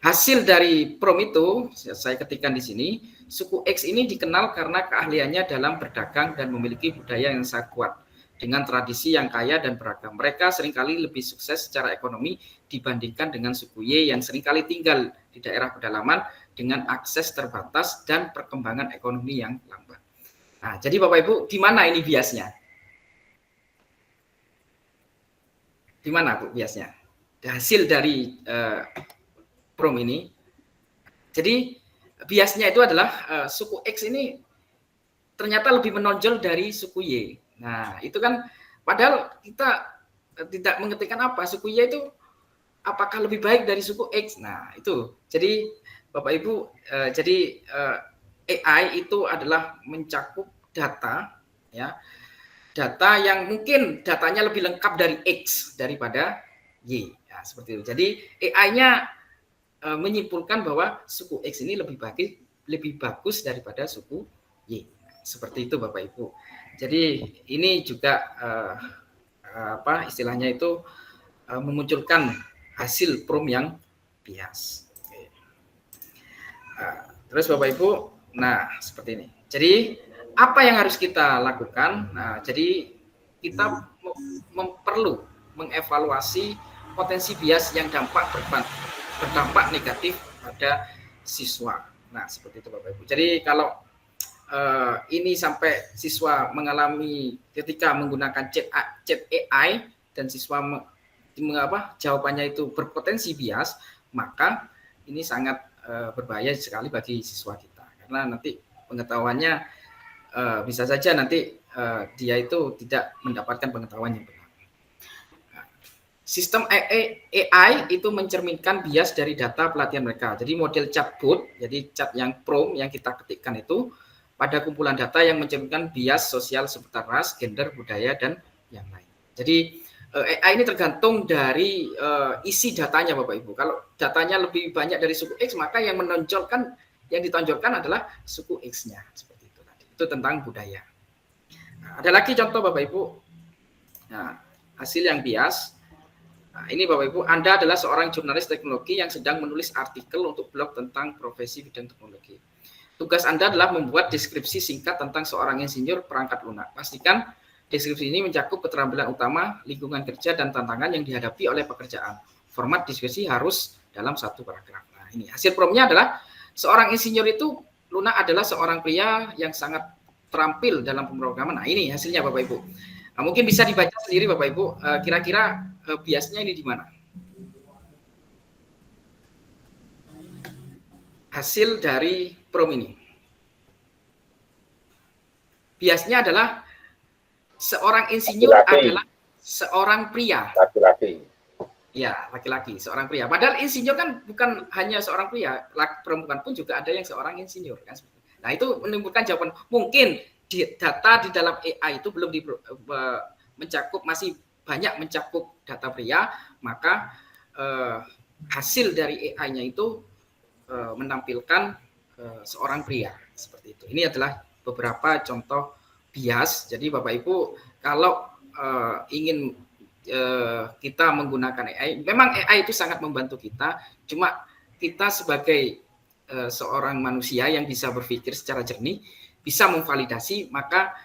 hasil dari prom itu, saya ketikkan di sini, suku X ini dikenal karena keahliannya dalam berdagang dan memiliki budaya yang sangat kuat, dengan tradisi yang kaya dan beragam. Mereka seringkali lebih sukses secara ekonomi dibandingkan dengan suku Y yang seringkali tinggal di daerah pedalaman dengan akses terbatas dan perkembangan ekonomi yang lambat. Nah, jadi Bapak Ibu, di mana ini biasnya? Di mana Bu biasnya? Hasil dari prom ini. Jadi biasnya itu adalah suku X ini ternyata lebih menonjol dari suku Y. Nah, itu kan padahal kita tidak mengetikkan apa suku Y itu apakah lebih baik dari suku X. Nah, itu. Jadi Bapak Ibu, AI itu adalah mencakup data ya. Data yang mungkin datanya lebih lengkap dari X daripada Y. Ya, seperti itu. Jadi AI-nya menyimpulkan bahwa suku X ini lebih bagus daripada suku Y. Seperti itu Bapak Ibu. Jadi ini juga istilahnya itu memunculkan hasil prom yang bias. Terus Bapak Ibu, nah seperti ini. Jadi apa yang harus kita lakukan? Nah, jadi kita perlu mengevaluasi potensi bias yang berdampak negatif pada siswa. Nah seperti itu Bapak Ibu. Jadi kalau ini sampai siswa mengalami ketika menggunakan chat AI dan siswa jawabannya itu berpotensi bias, maka ini sangat berbahaya sekali bagi siswa kita karena nanti pengetahuannya bisa saja nanti dia itu tidak mendapatkan pengetahuan yang benar. Sistem AI itu mencerminkan bias dari data pelatihan mereka. Jadi model chatbot, jadi chat yang prom yang kita ketikkan itu pada kumpulan data yang mencerminkan bias sosial seputar ras, gender, budaya, dan yang lain. Jadi AI ini tergantung dari isi datanya Bapak Ibu. Kalau datanya lebih banyak dari suku X, maka yang ditonjolkan adalah suku X-nya. Seperti itu tadi. Itu tentang budaya. Nah, ada lagi contoh Bapak Ibu. Nah, hasil yang bias. Nah, ini Bapak Ibu, Anda adalah seorang jurnalis teknologi yang sedang menulis artikel untuk blog tentang profesi bidang teknologi. Tugas Anda adalah membuat deskripsi singkat tentang seorang insinyur perangkat lunak. Pastikan deskripsi ini mencakup keterampilan utama, lingkungan kerja, dan tantangan yang dihadapi oleh pekerjaan. Format deskripsi harus dalam satu paragraf. Nah, ini hasil promnya adalah seorang insinyur itu lunak adalah seorang pria yang sangat terampil dalam pemrograman. Nah, ini hasilnya Bapak Ibu. Nah, mungkin bisa dibaca sendiri Bapak Ibu. Kira-kira biasnya ini di mana? Hasil dari prom ini. Biasnya adalah seorang insinyur adalah seorang pria. Laki-laki. Ya, laki-laki, seorang pria. Padahal insinyur kan bukan hanya seorang pria, perempuan pun juga ada yang seorang insinyur kan. Nah, itu menimbulkan jawaban. Mungkin data di dalam AI itu belum mencakup, masih banyak mencakup data pria, maka hasil dari AI-nya itu menampilkan seorang pria seperti itu. Ini adalah beberapa contoh bias. Jadi Bapak Ibu kalau ingin kita menggunakan AI, memang AI itu sangat membantu kita. Cuma kita sebagai seorang manusia yang bisa berpikir secara jernih, bisa memvalidasi, maka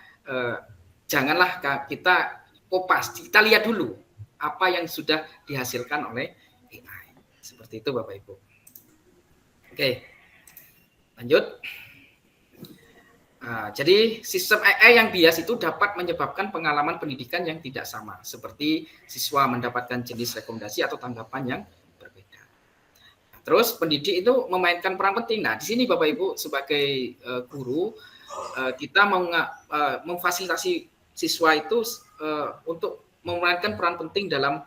janganlah kita kopas. Kita lihat dulu apa yang sudah dihasilkan oleh AI. Seperti itu Bapak Ibu. Oke, lanjut. Nah, jadi sistem AI yang bias itu dapat menyebabkan pengalaman pendidikan yang tidak sama, seperti siswa mendapatkan jenis rekomendasi atau tanggapan yang berbeda. terus pendidik itu memainkan peran penting. Nah, di sini Bapak Ibu sebagai guru kita mau memfasilitasi siswa itu untuk memainkan peran penting dalam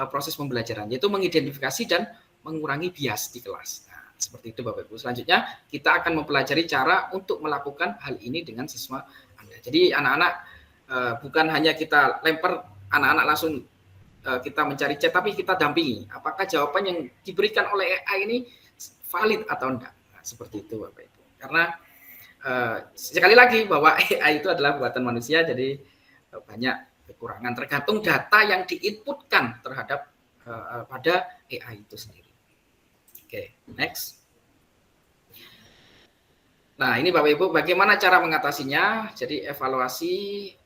proses pembelajaran, yaitu mengidentifikasi dan mengurangi bias di kelas. Nah, seperti itu Bapak Ibu. Selanjutnya kita akan mempelajari cara untuk melakukan hal ini dengan siswa Anda. Jadi anak-anak bukan hanya kita lempar anak-anak langsung kita mencari chat, tapi kita dampingi apakah jawaban yang diberikan oleh AI ini valid atau enggak. Nah, seperti itu Bapak Ibu. Karena sekali lagi bahwa AI itu adalah buatan manusia, jadi banyak kekurangan tergantung data yang diinputkan terhadap pada AI itu sendiri. Oke, next. Nah, ini Bapak Ibu bagaimana cara mengatasinya. Jadi evaluasi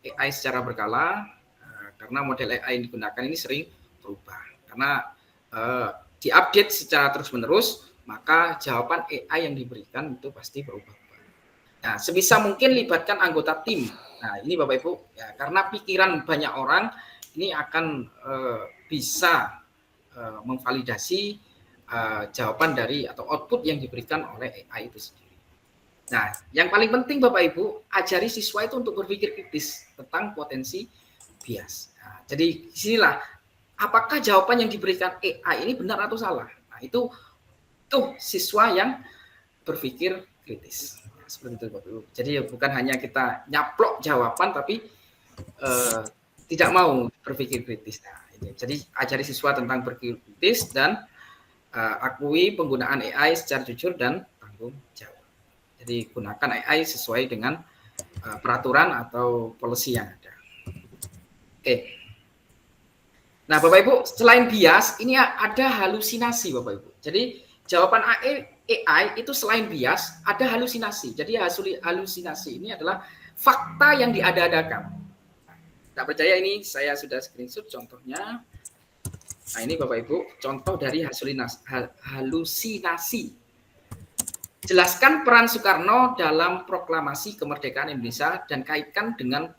AI secara berkala, karena model AI yang digunakan ini sering berubah. Karena diupdate secara terus-menerus, maka jawaban AI yang diberikan itu pasti berubah. Nah, sebisa mungkin libatkan anggota tim. Nah, ini Bapak Ibu, ya, karena pikiran banyak orang ini akan bisa memvalidasi jawaban dari atau output yang diberikan oleh AI itu sendiri. Nah, yang paling penting Bapak Ibu, ajari siswa itu untuk berpikir kritis tentang potensi bias. Nah, jadi disinilah apakah jawaban yang diberikan AI ini benar atau salah. Nah, itu tuh siswa yang berpikir kritis. Seperti itu Bapak Ibu. Jadi bukan hanya kita nyaplok jawaban tapi tidak mau berpikir kritis. Nah, ini. Jadi ajari siswa tentang berpikir kritis dan akui penggunaan AI secara jujur dan tanggung jawab. Jadi gunakan AI sesuai dengan peraturan atau policy yang ada. Oke. Nah, Bapak Ibu, selain bias, ini ada halusinasi Bapak Ibu. Jadi jawaban AI itu selain bias, ada halusinasi. Jadi halusinasi ini adalah fakta yang diada-adakan. Tak percaya ini saya sudah screenshot contohnya. Nah, ini Bapak Ibu, contoh dari halusinasi. Jelaskan peran Soekarno dalam proklamasi kemerdekaan Indonesia dan kaitkan dengan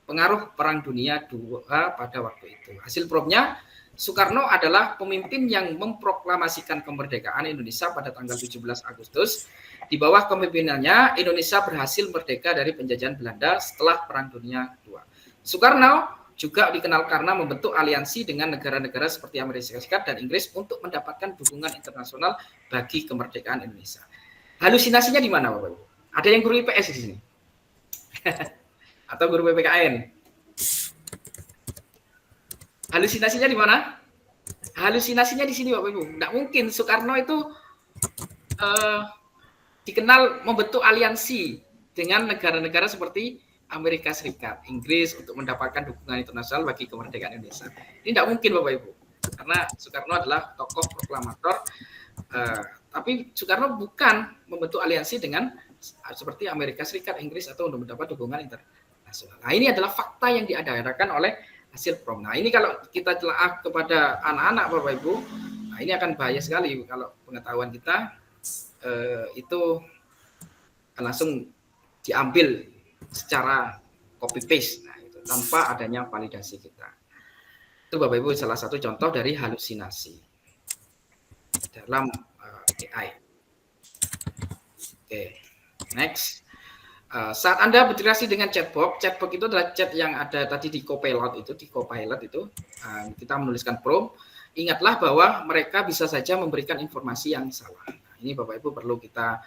pengaruh Perang Dunia II pada waktu itu. Hasil probnya, Soekarno adalah pemimpin yang memproklamasikan kemerdekaan Indonesia pada tanggal 17 Agustus. Di bawah kepemimpinannya, Indonesia berhasil merdeka dari penjajahan Belanda setelah Perang Dunia II. Soekarno juga dikenal karena membentuk aliansi dengan negara-negara seperti Amerika Serikat dan Inggris untuk mendapatkan dukungan internasional bagi kemerdekaan Indonesia. Halusinasinya di mana, Bapak Ibu? Ada yang guru IPS di sini? Atau guru PPKN? Halusinasinya di mana? Halusinasinya di sini, Bapak Ibu. Tidak mungkin Soekarno itu dikenal membentuk aliansi dengan negara-negara seperti Amerika Serikat, Inggris untuk mendapatkan dukungan internasional bagi kemerdekaan Indonesia. Ini tidak mungkin, Bapak Ibu. Karena Soekarno adalah tokoh proklamator, tapi Soekarno bukan membentuk aliansi dengan seperti Amerika Serikat, Inggris atau untuk mendapat dukungan internasional. Nah, ini adalah fakta yang diadakan oleh hasil prom. Nah, ini kalau kita telah kepada anak-anak Bapak Ibu, nah ini akan bahaya sekali kalau pengetahuan kita itu langsung diambil secara copy paste, nah, itu, tanpa adanya validasi kita. Itu Bapak Ibu salah satu contoh dari halusinasi dalam AI. Oke, next. Saat Anda berinteraksi dengan chatbot itu adalah chat yang ada tadi di Copilot itu, kita menuliskan prompt. Ingatlah bahwa mereka bisa saja memberikan informasi yang salah. Nah, ini Bapak Ibu perlu kita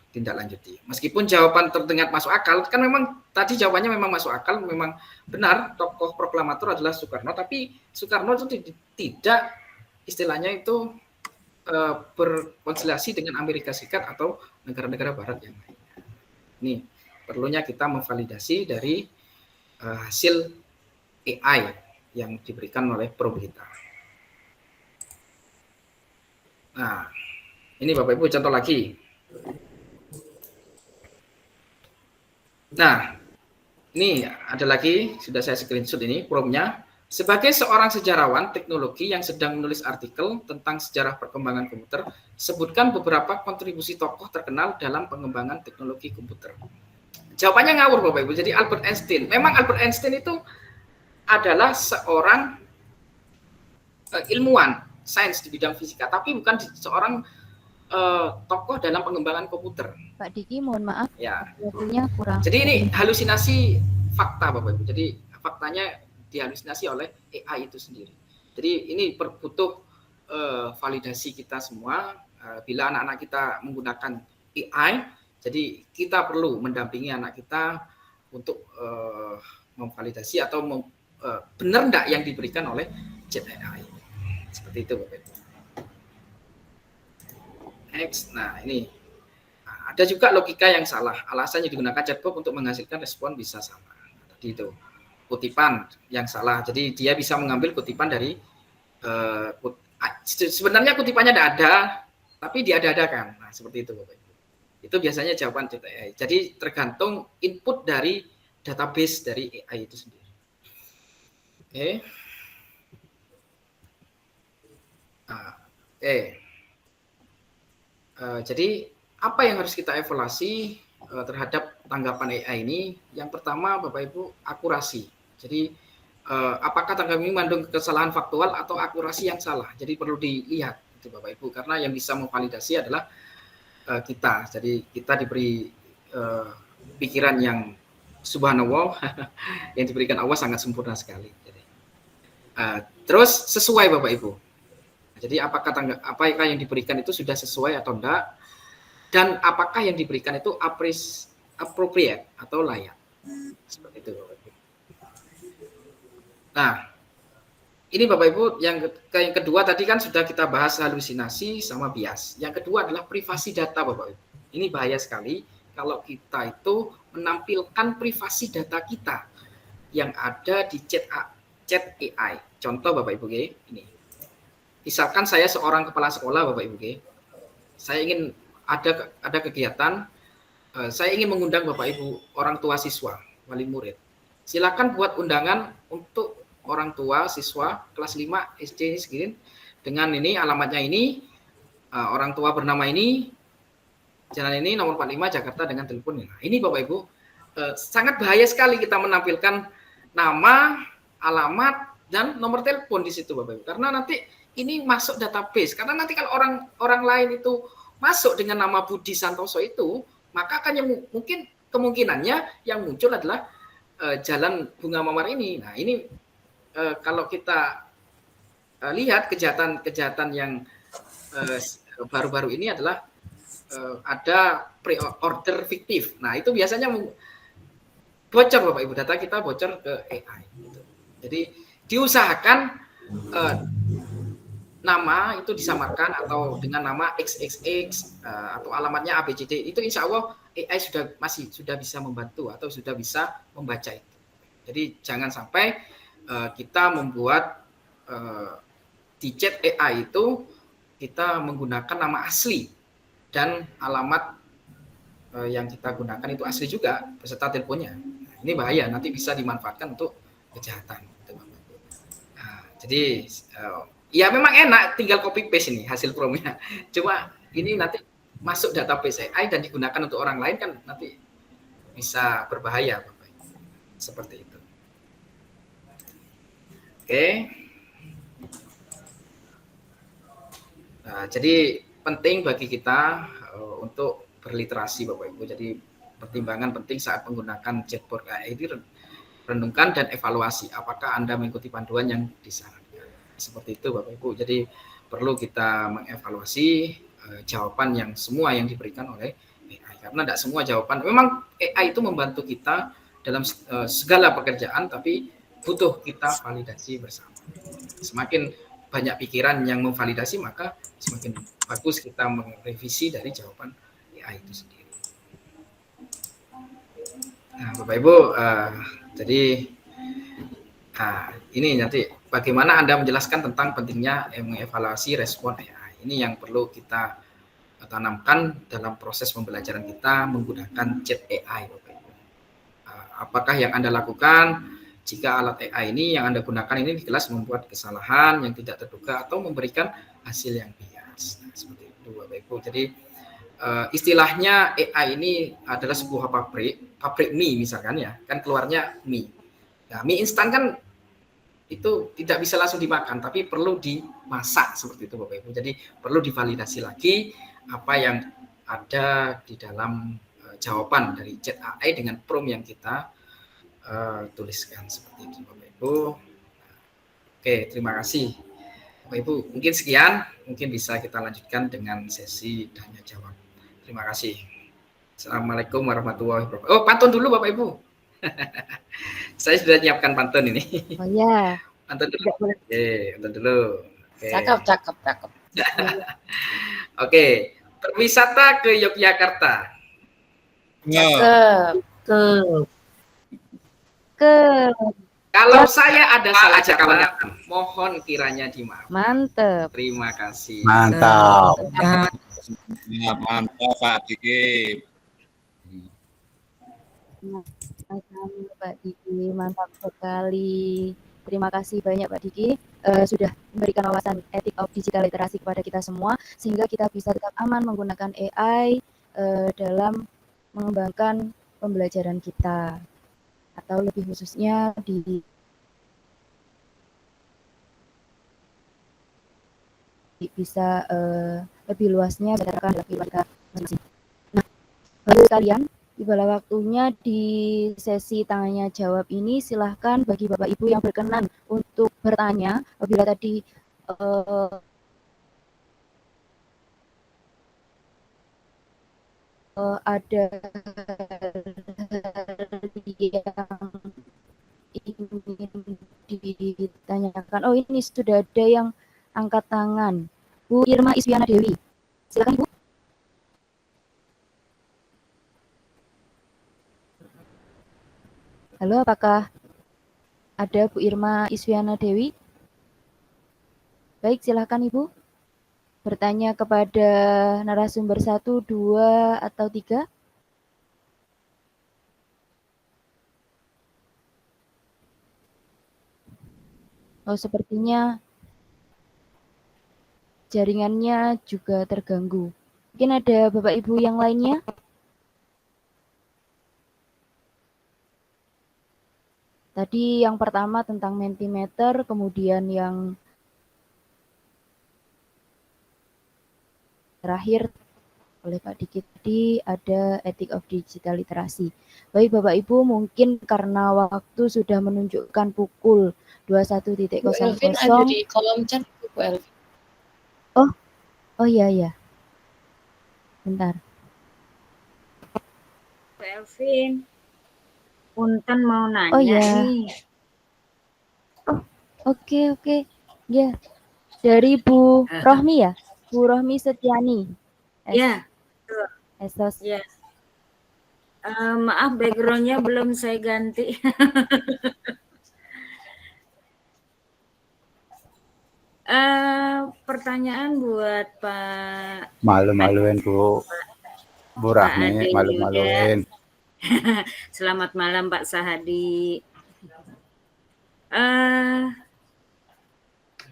tindak lanjuti. Meskipun jawaban terdengar masuk akal, kan memang tadi jawabannya memang masuk akal, memang benar tokoh proklamator adalah Soekarno, tapi Soekarno itu tidak istilahnya itu berkonsiliasi dengan Amerika Serikat atau negara-negara barat yang lain. Ini perlunya kita memvalidasi dari hasil AI yang diberikan oleh prompt kita. Nah, ini Bapak Ibu contoh lagi. Nah, ini ada lagi, sudah saya screenshot ini promptnya. Sebagai seorang sejarawan teknologi yang sedang menulis artikel tentang sejarah perkembangan komputer, sebutkan beberapa kontribusi tokoh terkenal dalam pengembangan teknologi komputer. Jawabannya ngawur Bapak Ibu. Jadi Albert Einstein. Memang Albert Einstein itu adalah seorang ilmuwan, sains, di bidang fisika, tapi bukan seorang tokoh dalam pengembangan komputer. Pak Diki, mohon maaf, Ya. waktunya kurang. Jadi ini halusinasi fakta, Bapak Ibu. Jadi faktanya dihalusinasi oleh AI itu sendiri. Jadi ini butuh validasi kita semua. Bila anak-anak kita menggunakan AI, jadi kita perlu mendampingi anak kita untuk memvalidasi atau benar enggak yang diberikan oleh chat AI. Seperti itu, Bapak Ibu. Next, nah ini ada juga logika yang salah. Alasannya digunakan chatbot untuk menghasilkan respon bisa sama. Tadi itu kutipan yang salah. Jadi dia bisa mengambil kutipan dari sebenarnya kutipannya tidak ada, tapi diada-adakan. Nah, seperti itu, Bapak Ibu. Itu biasanya jawaban chat AI. Jadi tergantung input dari database dari AI itu sendiri. Oke. Oke. Jadi apa yang harus kita evaluasi terhadap tanggapan AI ini? Yang pertama, Bapak Ibu, akurasi. Jadi apakah tanggapan ini mengandung kesalahan faktual atau akurasi yang salah? Jadi perlu dilihat, itu Bapak Ibu, karena yang bisa memvalidasi adalah kita. Jadi kita diberi pikiran yang subhanallah, yang diberikan Allah sangat sempurna sekali. Jadi, terus sesuai, Bapak Ibu. Jadi apakah yang diberikan itu sudah sesuai atau enggak, dan apakah yang diberikan itu appropriate atau layak. Seperti itu, Bapak Ibu. Nah, ini Bapak Ibu, yang kedua tadi kan sudah kita bahas halusinasi sama bias. Yang kedua adalah privasi data, Bapak Ibu. Ini bahaya sekali kalau kita itu menampilkan privasi data kita yang ada di chat AI. Contoh Bapak Ibu, ini. Misalkan saya seorang kepala sekolah, Bapak Ibu, saya ingin ada kegiatan, saya ingin mengundang Bapak Ibu orang tua siswa, wali murid. Silakan buat undangan untuk orang tua siswa kelas 5 SD ini segini, dengan ini alamatnya ini, orang tua bernama ini, jalan ini, nomor 45 Jakarta dengan telepon. Nah, ini Bapak Ibu, sangat bahaya sekali kita menampilkan nama, alamat, dan nomor telepon di situ, Bapak Ibu. Karena nanti ini masuk database. Karena nanti kalau orang lain itu masuk dengan nama Budi Santoso itu, maka akan mungkin kemungkinannya yang muncul adalah jalan Bunga Mawar ini. Nah, ini kalau kita lihat kejahatan yang baru-baru ini adalah ada pre-order fiktif. Nah, itu biasanya bocor, Bapak Ibu, data kita bocor ke AI. Gitu. Jadi diusahakan nama itu disamarkan atau dengan nama XXX atau alamatnya ABCD, itu insya Allah AI sudah bisa membantu atau sudah bisa membaca itu. Jadi jangan sampai kita membuat di chat AI itu kita menggunakan nama asli dan alamat yang kita gunakan itu asli juga beserta teleponnya. Nah, ini bahaya, nanti bisa dimanfaatkan untuk kejahatan. Nah, jadi ya memang enak tinggal copy paste ini hasil promnya. Cuma ini nanti masuk database AI dan digunakan untuk orang lain kan nanti bisa berbahaya, Bapak. Seperti itu. Oke. Nah, jadi penting bagi kita untuk berliterasi, Bapak Ibu. Jadi pertimbangan penting saat menggunakan chatbot AI ini renungkan dan evaluasi apakah Anda mengikuti panduan yang disarankan. Seperti itu, Bapak Ibu. Jadi perlu kita mengevaluasi jawaban yang semua yang diberikan oleh AI. Karena tidak semua jawaban. Memang AI itu membantu kita dalam segala pekerjaan, tapi butuh kita validasi bersama. Semakin banyak pikiran yang memvalidasi, maka semakin bagus kita merevisi dari jawaban AI itu sendiri. Nah, Bapak Ibu, jadi ini nanti bagaimana Anda menjelaskan tentang pentingnya mengevaluasi respon AI. Ini yang perlu kita tanamkan dalam proses pembelajaran kita menggunakan chat AI, Bapak Ibu. Apakah yang Anda lakukan jika alat AI ini yang Anda gunakan ini di kelas membuat kesalahan yang tidak terduga atau memberikan hasil yang bias. Nah, seperti itu, Bapak Ibu. Jadi istilahnya AI ini adalah sebuah pabrik mie misalkan ya, kan keluarnya mie. Nah, mie instan kan itu tidak bisa langsung dimakan, tapi perlu dimasak seperti itu Bapak Ibu. Jadi perlu divalidasi lagi apa yang ada di dalam jawaban dari chat AI dengan prompt yang kita tuliskan seperti itu Bapak Ibu. Oke, terima kasih Bapak Ibu. Mungkin sekian, mungkin bisa kita lanjutkan dengan sesi tanya jawab. Terima kasih. Assalamualaikum warahmatullahi wabarakatuh. Oh, pantun dulu Bapak Ibu. Saya sudah menyiapkan pantun ini. Oh ya. Pantun dulu. Oke, pantun dulu. Oke. Cakep. Oke, berwisata ke Yogyakarta. Ke Kalau saya ada salah jawab, mohon kiranya dimaafkan. mantep. Terima kasih. Mantap. Mantap Pak Diki. Pak Diki, mantap sekali. Terima kasih banyak Pak Diki sudah memberikan wawasan etik of digital literasi kepada kita semua sehingga kita bisa tetap aman menggunakan AI dalam mengembangkan pembelajaran kita atau lebih khususnya bisa lebih luasnya berdasarkan dalam keluarga masing-masing. Nah, baru sekalian, tibalah waktunya di sesi tanya jawab ini silahkan bagi Bapak Ibu yang berkenan untuk bertanya apabila tadi ada yang ingin ditanyakan. Oh, ini sudah ada yang angkat tangan. Bu Irma Iswiana Dewi. Silakan Ibu. Halo, apakah ada Bu Irma Iswiana Dewi? Baik, silakan Ibu. Bertanya kepada narasumber 1, 2, atau 3. Oh, sepertinya jaringannya juga terganggu. Mungkin ada Bapak Ibu yang lainnya? Tadi yang pertama tentang Mentimeter, kemudian yang terakhir oleh Pak Diki tadi ada Ethic of Digital Literasi. Baik Bapak Ibu, mungkin karena waktu sudah menunjukkan pukul 21.00. Bu Elvin ada di kolom chat Bu Elvin. Oh iya. Bentar. Bu Elvin, punten mau nanya Oh iya. nih. Oke. Ya. Dari Bu Rohmi ya? Bu Rohmi Setiani. Ya. Esos. Ya. Maaf backgroundnya belum saya ganti. Pertanyaan buat Pak. Malu-maluin Bu Rahmi, Ade malu-maluin. Selamat malam Pak Sahadi.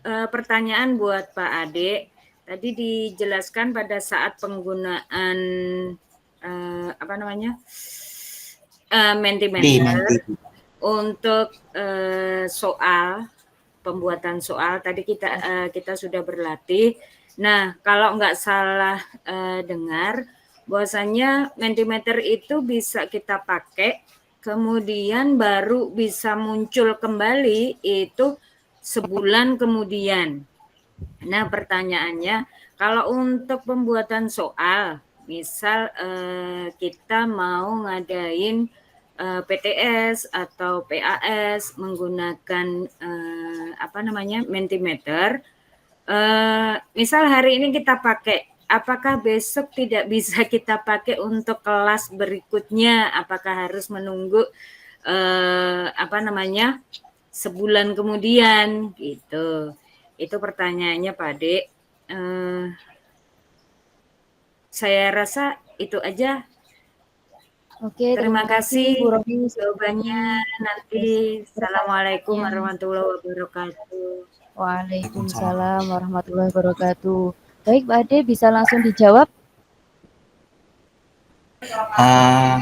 Pertanyaan buat Pak Ade. Tadi dijelaskan pada saat penggunaan Mentimeter untuk soal pembuatan soal tadi kita sudah berlatih. Nah, kalau nggak salah dengar bahwasanya Mentimeter itu bisa kita pakai kemudian baru bisa muncul kembali itu sebulan kemudian. Nah, pertanyaannya kalau untuk pembuatan soal, misal kita mau ngadain PTS atau PAS menggunakan Mentimeter, misal hari ini kita pakai, apakah besok tidak bisa kita pakai untuk kelas berikutnya? Apakah harus menunggu sebulan kemudian gitu? Itu pertanyaannya Pak Ade. Saya rasa itu aja. Oke, Terima kasih Bu Rohmi jawabannya nanti. Assalamualaikum warahmatullahi wabarakatuh. Waalaikumsalam warahmatullahi wabarakatuh. Baik, Pak Ade bisa langsung dijawab.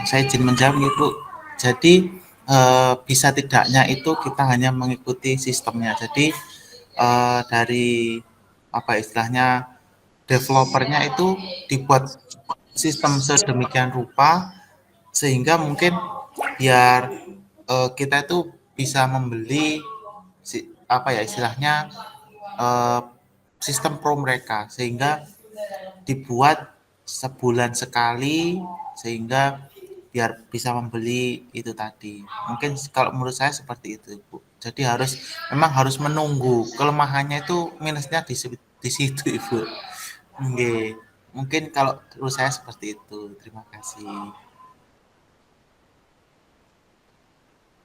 Saya izin menjawab nih Bu. Jadi bisa tidaknya itu kita hanya mengikuti sistemnya. Jadi dari apa istilahnya developernya itu dibuat sistem sedemikian rupa sehingga mungkin biar kita itu bisa membeli apa ya istilahnya sistem pro mereka sehingga dibuat sebulan sekali sehingga biar bisa membeli itu tadi. Mungkin kalau menurut saya seperti itu, Bu. Jadi memang harus menunggu. Kelemahannya itu minusnya di situ, Ibu. Oke. Mungkin kalau menurut saya seperti itu. Terima kasih.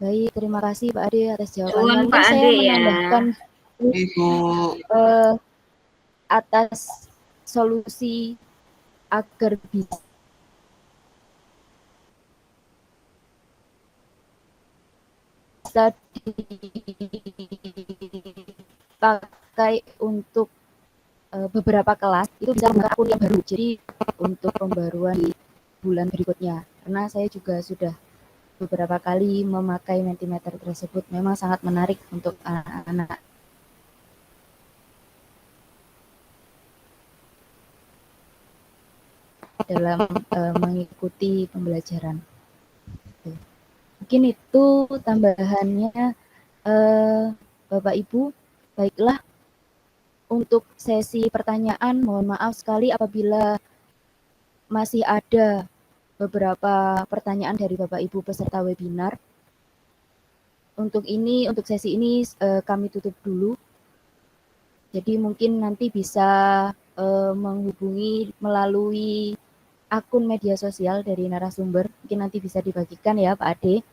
Baik, terima kasih Pak Ade atas jawabannya. Mungkin Pak saya Ade menambahkan Ibu atas solusi agar bisa dipakai untuk beberapa kelas itu bisa membuat akun yang baru. Jadi untuk pembaruan di bulan berikutnya. Karena saya juga sudah beberapa kali memakai Mentimeter tersebut, memang sangat menarik untuk anak-anak. Dalam mengikuti pembelajaran. Mungkin itu tambahannya Bapak Ibu. Baiklah, untuk sesi pertanyaan mohon maaf sekali apabila masih ada beberapa pertanyaan dari Bapak Ibu peserta webinar. Untuk sesi ini kami tutup dulu. Jadi mungkin nanti bisa menghubungi melalui akun media sosial dari narasumber, mungkin nanti bisa dibagikan ya Pak Ade,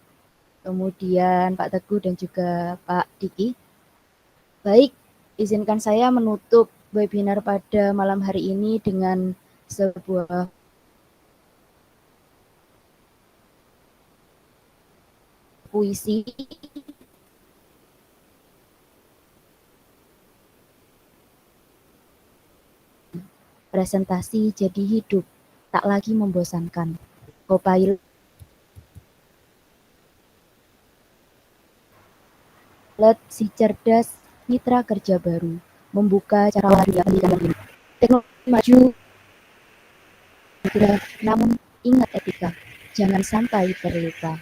kemudian Pak Teguh dan juga Pak Diki. Baik, izinkan saya menutup webinar pada malam hari ini dengan sebuah puisi presentasi jadi hidup, tak lagi membosankan. Copilot si cerdas, mitra kerja baru, membuka cara dunia pendidikan ini. Teknologi maju, namun ingat etika, jangan sampai terlupa.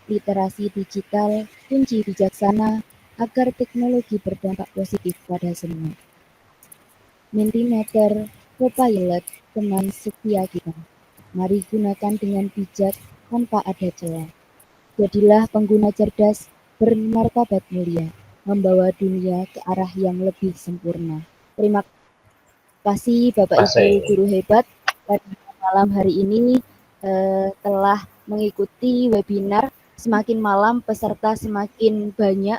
Literasi digital, kunci bijaksana, agar teknologi berdampak positif pada semua. Mentimeter, Copilot, teman setia kita. Mari gunakan dengan bijak tanpa ada celah. Jadilah pengguna cerdas, bermartabat mulia, membawa dunia ke arah yang lebih sempurna. Terima kasih Bapak Ibu guru hebat pada malam hari ini telah mengikuti webinar. Semakin malam peserta semakin banyak,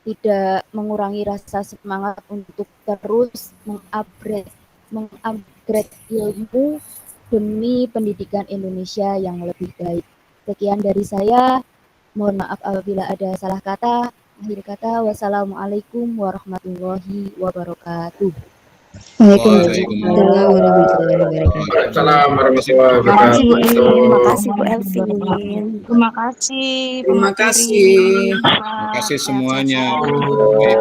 tidak mengurangi rasa semangat untuk terus mengupgrade ilmu demi pendidikan Indonesia yang lebih baik. Sekian dari saya. Mohon maaf apabila ada salah kata. Akhir kata, wassalamualaikum warahmatullahi wabarakatuh. Waalaikumsalam warahmatullahi wabarakatuh. Waalaikumsalam warahmatullahi wabarakatuh. Terima kasih Bu Elvin. Terima kasih. Terima kasih. Terima kasih semuanya. Baik,